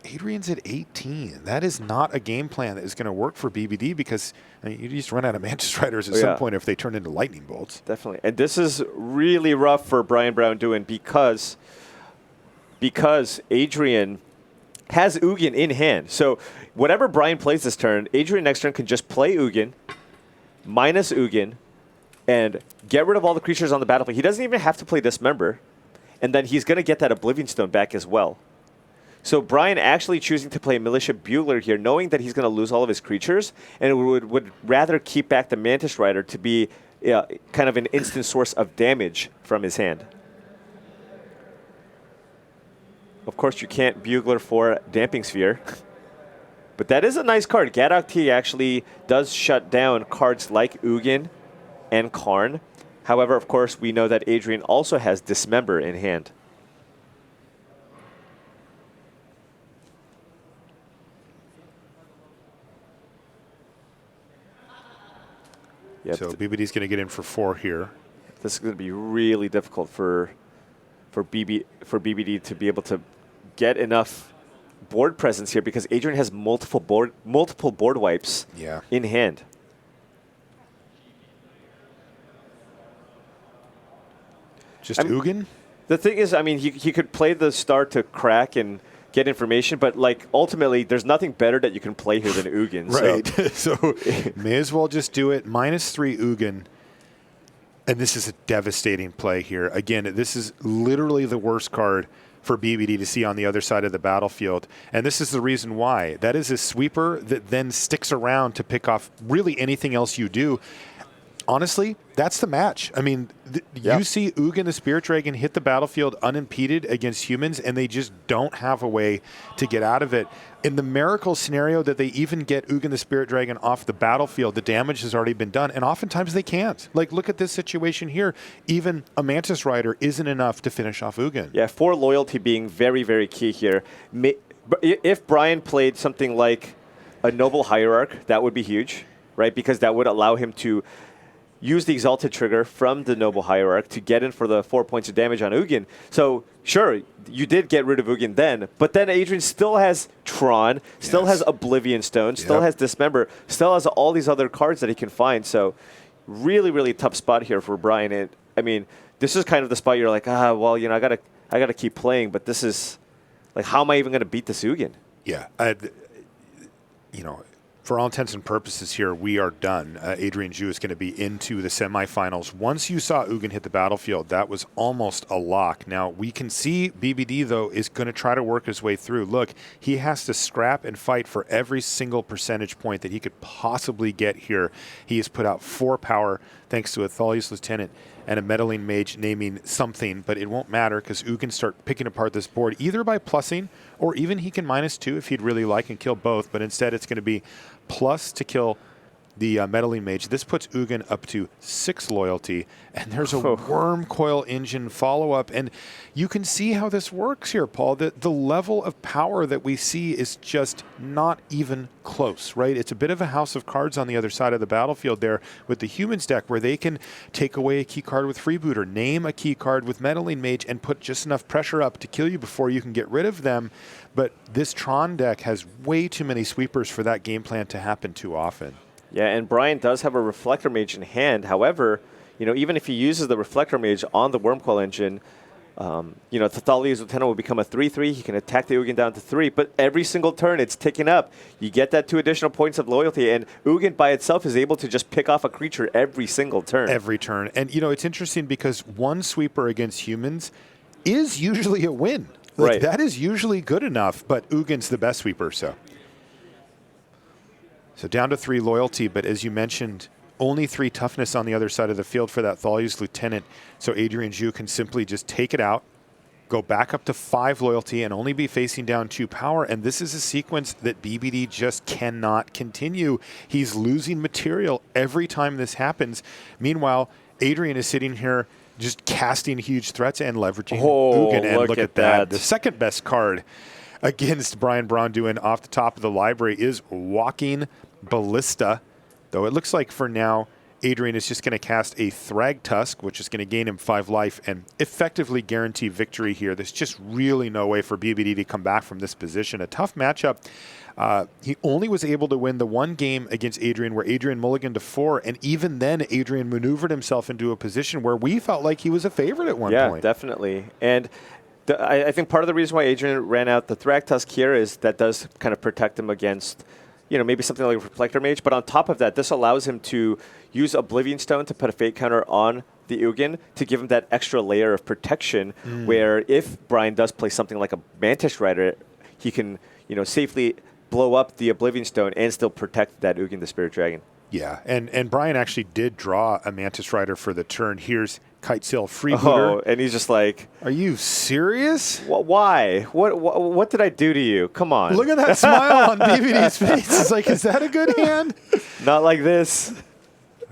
Adrian's at 18. That is not a game plan that is going to work for BBD, because I mean, you just run out of Mantis Riders at some point if they turn into lightning bolts. Definitely. And this is really rough for Brian-Braun Duin because Adrian has Nguyen in hand. So whatever Brian plays this turn, Adrian next turn can just play Nguyen, minus Nguyen, and get rid of all the creatures on the battlefield. He doesn't even have to play Dismember, and then he's going to get that Oblivion Stone back as well. So Brian actually choosing to play Militia Bugler here, knowing that he's going to lose all of his creatures, and would rather keep back the Mantis Rider to be kind of an instant source of damage from his hand. Of course, you can't Bugler for Damping Sphere. But that is a nice card. Gadok T actually does shut down cards like Nguyen and Karn. However, of course, we know that Adrian also has Dismember in hand. Yep. So BBD's going to get in for 4 here. This is going to be really difficult for BBD to be able to get enough board presence here, because Adrian has multiple board wipes in hand. Just Nguyen? The thing is, I mean, he could play the star to crack and get information, but like ultimately, there's nothing better that you can play here than Nguyen. Right. So may as well just do it. -3 Nguyen. And this is a devastating play here. Again, this is literally the worst card for BBD to see on the other side of the battlefield. And this is the reason why. That is a sweeper that then sticks around to pick off really anything else you do. Honestly, that's the match. I mean, you see Nguyen the Spirit Dragon hit the battlefield unimpeded against humans, and they just don't have a way to get out of it. In the miracle scenario that they even get Nguyen the Spirit Dragon off the battlefield, the damage has already been done, and oftentimes they can't. Like, look at this situation here. Even a Mantis Rider isn't enough to finish off Nguyen. Yeah, for loyalty being very, very key here. If Brian played something like a Noble Hierarch, that would be huge, right? Because that would allow him to use the Exalted trigger from the Noble Hierarch to get in for the 4 points of damage on Nguyen. So, sure, you did get rid of Nguyen then, but then Adrian still has Tron, still has Oblivion Stone, still has Dismember, still has all these other cards that he can find. So, really, really tough spot here for Brian. And I mean, this is kind of the spot you're like, well, you know, I gotta keep playing, but this is like, how am I even going to beat this Nguyen? Yeah, you know, for all intents and purposes here, we are done. Adrian Zhu is going to be into the semifinals. Once you saw Nguyen hit the battlefield, that was almost a lock. Now, we can see BBD, though, is going to try to work his way through. Look, he has to scrap and fight for every single percentage point that he could possibly get here. He has put out 4 power thanks to a Thalia's Lieutenant and a Meddling Mage naming something, but it won't matter because Nguyen can start picking apart this board either by plussing or even he can -2 if he'd really like and kill both, but instead it's going to be plus to kill the Meddling Mage. This puts Nguyen up to 6 loyalty, and there's a Worm Coil Engine follow-up, and you can see how this works here, Paul. The level of power that we see is just not even close, right? It's a bit of a house of cards on the other side of the battlefield there with the Humans deck where they can take away a key card with Freebooter, name a key card with Meddling Mage, and put just enough pressure up to kill you before you can get rid of them. But this Tron deck has way too many sweepers for that game plan to happen too often. Yeah, and Brian does have a Reflector Mage in hand. However, you know, even if he uses the Reflector Mage on the Wormcoil Engine, you know, Thalia's Lieutenant will become a 3/3. He can attack the Nguyen down to 3, but every single turn it's ticking up. You get that 2 additional points of loyalty, and Nguyen by itself is able to just pick off a creature every single turn. Every turn. And, you know, it's interesting because one sweeper against humans is usually a win. Like, right. That is usually good enough, but Nguyen's the best sweeper, so. So down to 3 loyalty, but as you mentioned, only 3 toughness on the other side of the field for that Thalia's Lieutenant. So Adrian Zhu can simply just take it out, go back up to 5 loyalty, and only be facing down 2 power. And this is a sequence that BBD just cannot continue. He's losing material every time this happens. Meanwhile, Adrian is sitting here just casting huge threats and leveraging Nguyen. And look at that. The second best card against Brian-Braun Duin off the top of the library is Walking Ballista, though it looks like for now Adrian is just going to cast a Thrag Tusk, which is going to gain him 5 life and effectively guarantee victory here. There's just really no way for BBD to come back from this position. A tough matchup. He only was able to win the one game against Adrian where Adrian mulliganed to 4, and even then Adrian maneuvered himself into a position where we felt like he was a favorite at one point. Yeah, definitely. And I think part of the reason why Adrian ran out the Thrag Tusk here is that does kind of protect him against, you know, maybe something like a Reflector Mage. But on top of that, this allows him to use Oblivion Stone to put a Fate counter on the Nguyen to give him that extra layer of protection where if Brian does play something like a Mantis Rider, he can, you know, safely blow up the Oblivion Stone and still protect that Nguyen, the Spirit Dragon. Yeah, and Brian actually did draw a Mantis Rider for the turn. Here's Kitesail Freebooter. Oh, and he's just like, are you serious? Why? What did I do to you? Come on. Look at that smile on BBD's face. It's like, is that a good hand? Not like this.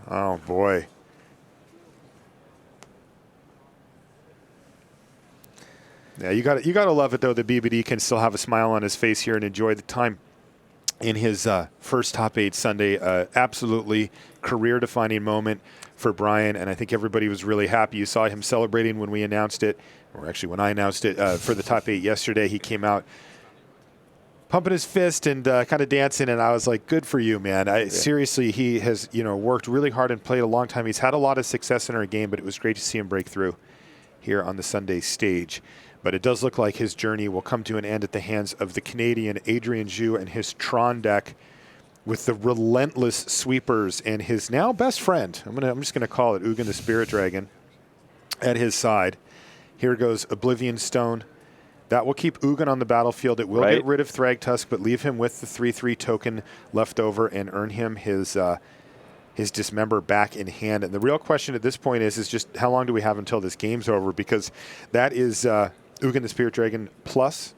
Oh, boy. Yeah, you got to love it, though, that BBD can still have a smile on his face here and enjoy the time in his first top 8 Sunday. Absolutely career-defining moment for Brian, and I think everybody was really happy. You saw him celebrating when we announced it, or actually when I announced it for the top 8 yesterday. He came out pumping his fist and kind of dancing, and I was like, good for you, man. Seriously, he has worked really hard and played a long time. He's had a lot of success in our game, but it was great to see him break through here on the Sunday stage. But it does look like his journey will come to an end at the hands of the Canadian Adrian Zhu and his Tron deck with the relentless sweepers and his now best friend. I'm just gonna call it Nguyen the Spirit Dragon at his side. Here goes Oblivion Stone. That will keep Nguyen on the battlefield. It will get rid of Thrag Tusk, but leave him with the 3/3 token left over and earn him his Dismember back in hand. And the real question at this point is just how long do we have until this game's over? Because that is Nguyen the Spirit Dragon plus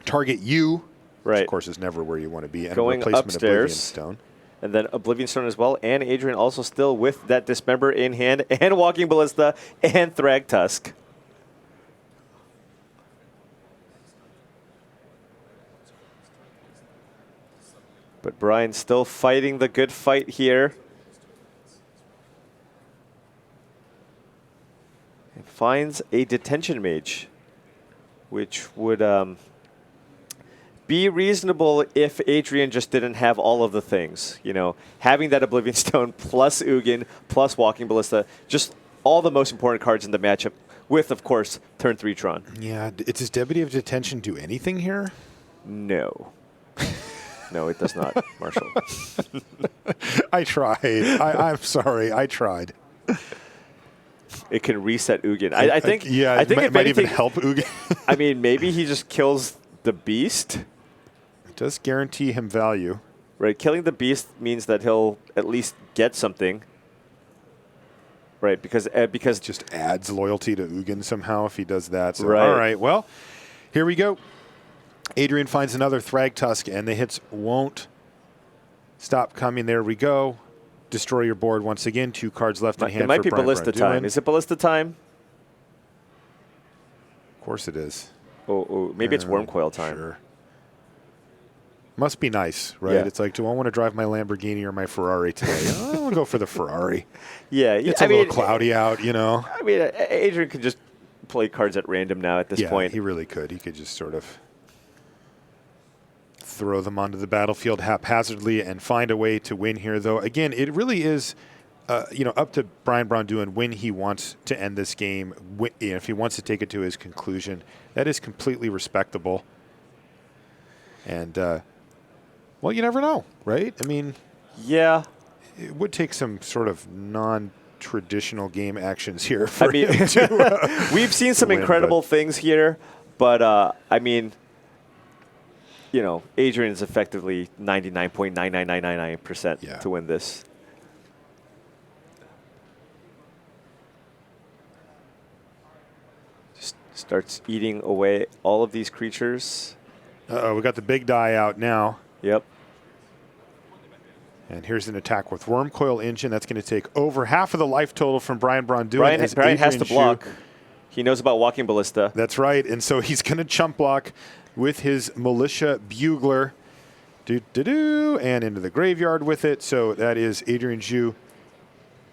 target you, which of course is never where you want to be, and going a replacement upstairs, Oblivion Stone. And then Oblivion Stone as well, and Adrian also still with that Dismember in hand, and Walking Ballista, and Thrag Tusk. But Brian still fighting the good fight here. And finds a Detention Mage, which would be reasonable if Adrian just didn't have all of the things. You know, having that Oblivion Stone plus Nguyen plus Walking Ballista, just all the most important cards in the matchup with, of course, turn 3 Tron. Yeah, does Deputy of Detention do anything here? No. No, it does not, Marshall. I tried. I'm sorry. I tried. It can reset Nguyen. I think. Yeah, I think it if might anything, even help Nguyen. I mean, maybe he just kills the beast. It does guarantee him value. Right, killing the beast means that he'll at least get something. Right, because just adds loyalty to Nguyen somehow if he does that. So, right. All right, well, here we go. Adrian finds another Thragtusk, and the hits won't stop coming. There we go. Destroy your board once again. 2 cards left in hand. It might be Brian-Braun Ballista time. Duin. Is it Ballista time? Of course it is. Oh, maybe it's Worm Coil time. Sure. Must be nice, right? Yeah. It's like, do I want to drive my Lamborghini or my Ferrari today? I want to go for the Ferrari. Yeah, It's a little cloudy out, you know. I mean, Adrian could just play cards at random now at this point. He really could. He could just sort of throw them onto the battlefield haphazardly and find a way to win here. Though, again, it really is, up to Brian-Braun Duin when he wants to end this game. If he wants to take it to his conclusion, that is completely respectable. And well, you never know, right? I mean, yeah, it would take some sort of non-traditional game actions here for him to, we've seen some incredible things here, but I mean, Adrian is effectively 99.99999% to win this. Just starts eating away all of these creatures. we got the big die out now. Yep. And here's an attack with Worm Coil Engine. That's going to take over half of the life total from Brian-Braun Duin. Brian has to block. He knows about walking Ballista. That's right. And so he's going to chump block with his Militia Bugler. And into the graveyard with it. So that is Adrian Zhu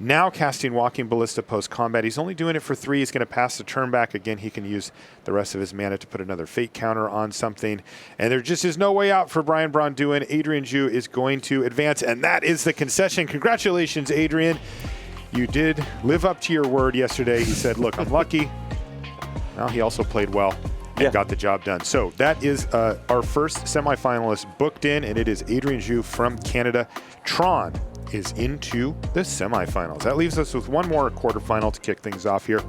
now casting Walking Ballista post-combat. He's only doing it for 3. He's going to pass the turn back. Again, he can use the rest of his mana to put another Fate counter on something. And there just is no way out for Brian-Braun Duin. Adrian Zhu is going to advance, and that is the concession. Congratulations, Adrian. You did live up to your word yesterday. He said, look, I'm lucky. Well, he also played well and got the job done. So that is our first semifinalist booked in, and it is Adrian Zhu from Canada. Tron is into the semifinals. That leaves us with one more quarterfinal to kick things off here.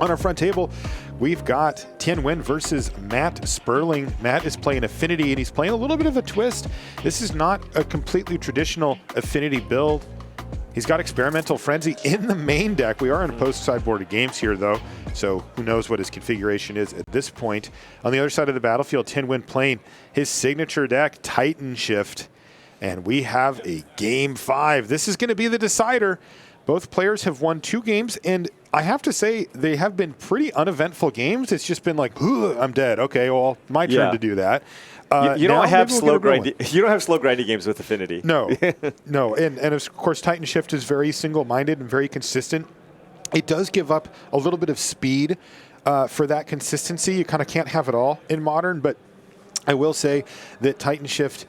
On our front table, we've got Thien Nguyen versus Matt Sperling. Matt is playing Affinity, and he's playing a little bit of a twist. This is not a completely traditional Affinity build. He's got Experimental Frenzy in the main deck. We are in post-sideboarded games here, though, so who knows what his configuration is at this point. On the other side of the battlefield, Thien Nguyen playing his signature deck, Titan Shift. And we have a Game 5. This is going to be the decider. Both players have won 2 games, and I have to say they have been pretty uneventful games. It's just been like, I'm dead. Okay, well, my turn to do that. You don't have slow grindy. You don't have slow grindy games with Affinity. No, no, and of course Titan Shift is very single-minded and very consistent. It does give up a little bit of speed for that consistency. You kind of can't have it all in Modern, but I will say that Titan Shift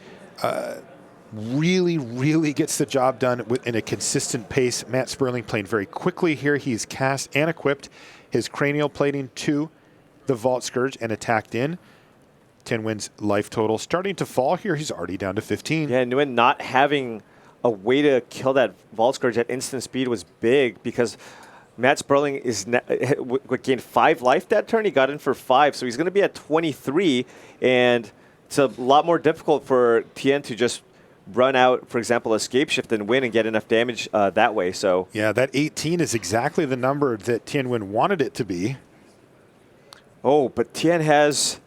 really gets the job done in a consistent pace. Matt Sperling playing very quickly here. He's cast and equipped his Cranial Plating to the Vault Scourge and attacked in. Thien Nguyen's life total starting to fall here. He's already down to 15. Yeah, Nguyen not having a way to kill that Vault Scourge at instant speed was big because Matt Sperling gained 5 life that turn. He got in for 5, so he's going to be at 23, and it's a lot more difficult for Thien to just run out, for example, Escape Shift and win and get enough damage that way. So yeah, that 18 is exactly the number that Thien Nguyen wanted it to be. Oh, but Thien has...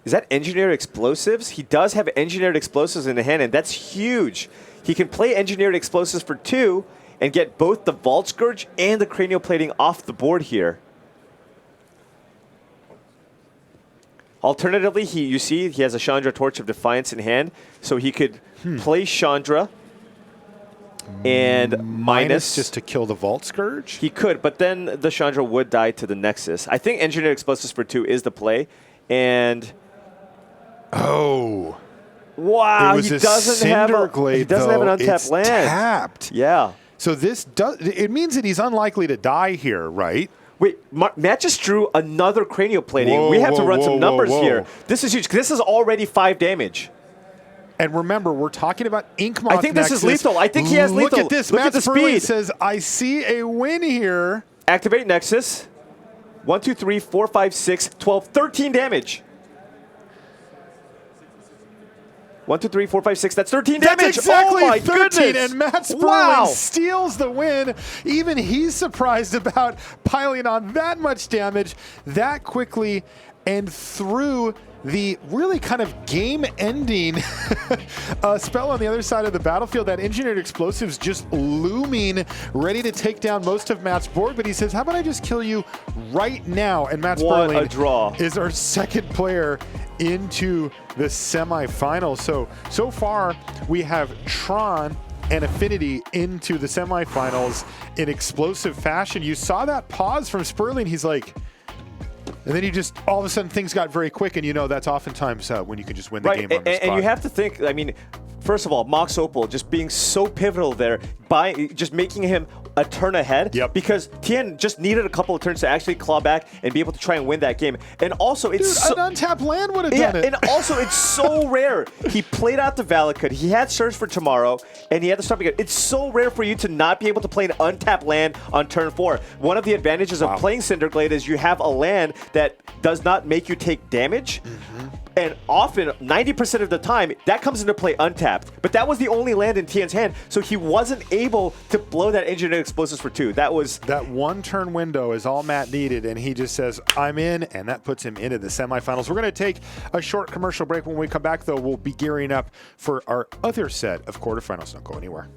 Is that Engineered Explosives? He does have Engineered Explosives in the hand, and that's huge. He can play Engineered Explosives for 2 and get both the Vault Scourge and the Cranial Plating off the board here. Alternatively, you see he has a Chandra Torch of Defiance in hand, so he could play Chandra and minus just to kill the Vault Scourge? He could, but then the Chandra would die to the Nexus. I think Engineered Explosives for 2 is the play, and... Oh. Wow, he doesn't have an untapped land. Tapped. Yeah. So it means that he's unlikely to die here, right? Wait, Matt just drew another Cranial Plating. We have to run some numbers here. This is huge. This is already 5 damage. And remember, we're talking about Inkmoth I think this is lethal. I think he has Look lethal. at this. Look Matt at the Sperling speed. says, I see a win here. Activate Nexus. 1, 2, 3, 4, 5, 6, 12, 13 damage. 1, 2, 3, 4, 5, 6. That's 13 damage. That's exactly oh my 13, goodness. and Matt Sperling Wow. steals the win. Even he's surprised about piling on that much damage that quickly and through the really kind of game-ending spell on the other side of the battlefield. That engineered explosives just looming, ready to take down most of Matt's board. But he says, how about I just kill you right now? And Matt What Sperling a draw. is our second player into the semifinals. So far, we have Tron and Affinity into the semifinals in explosive fashion. You saw that pause from Sperling. He's like, and then you just, all of a sudden, things got very quick, and you know that's oftentimes when you can just win the game on the spot. And you have to think, I mean, first of all, Mox Opal just being so pivotal there, by just making him a turn ahead. Yep. Because Thien just needed a couple of turns to actually claw back and be able to try and win that game. And also, it's Dude, an untapped land would have done it. And also, it's so rare. He played out the Valakut. He had Surge for tomorrow, and he had to stop again. It's so rare for you to not be able to play an untapped land on turn 4. One of the advantages of playing Cinderglade is you have a land that does not make you take damage. And often, 90% of the time, that comes into play untapped. But that was the only land in Thien's hand, so he wasn't able to blow that engineered explosives for 2. That was... That one turn window is all Matt needed, and he just says, I'm in, and that puts him into the semifinals. We're going to take a short commercial break. When we come back, though, we'll be gearing up for our other set of quarterfinals. Don't go anywhere.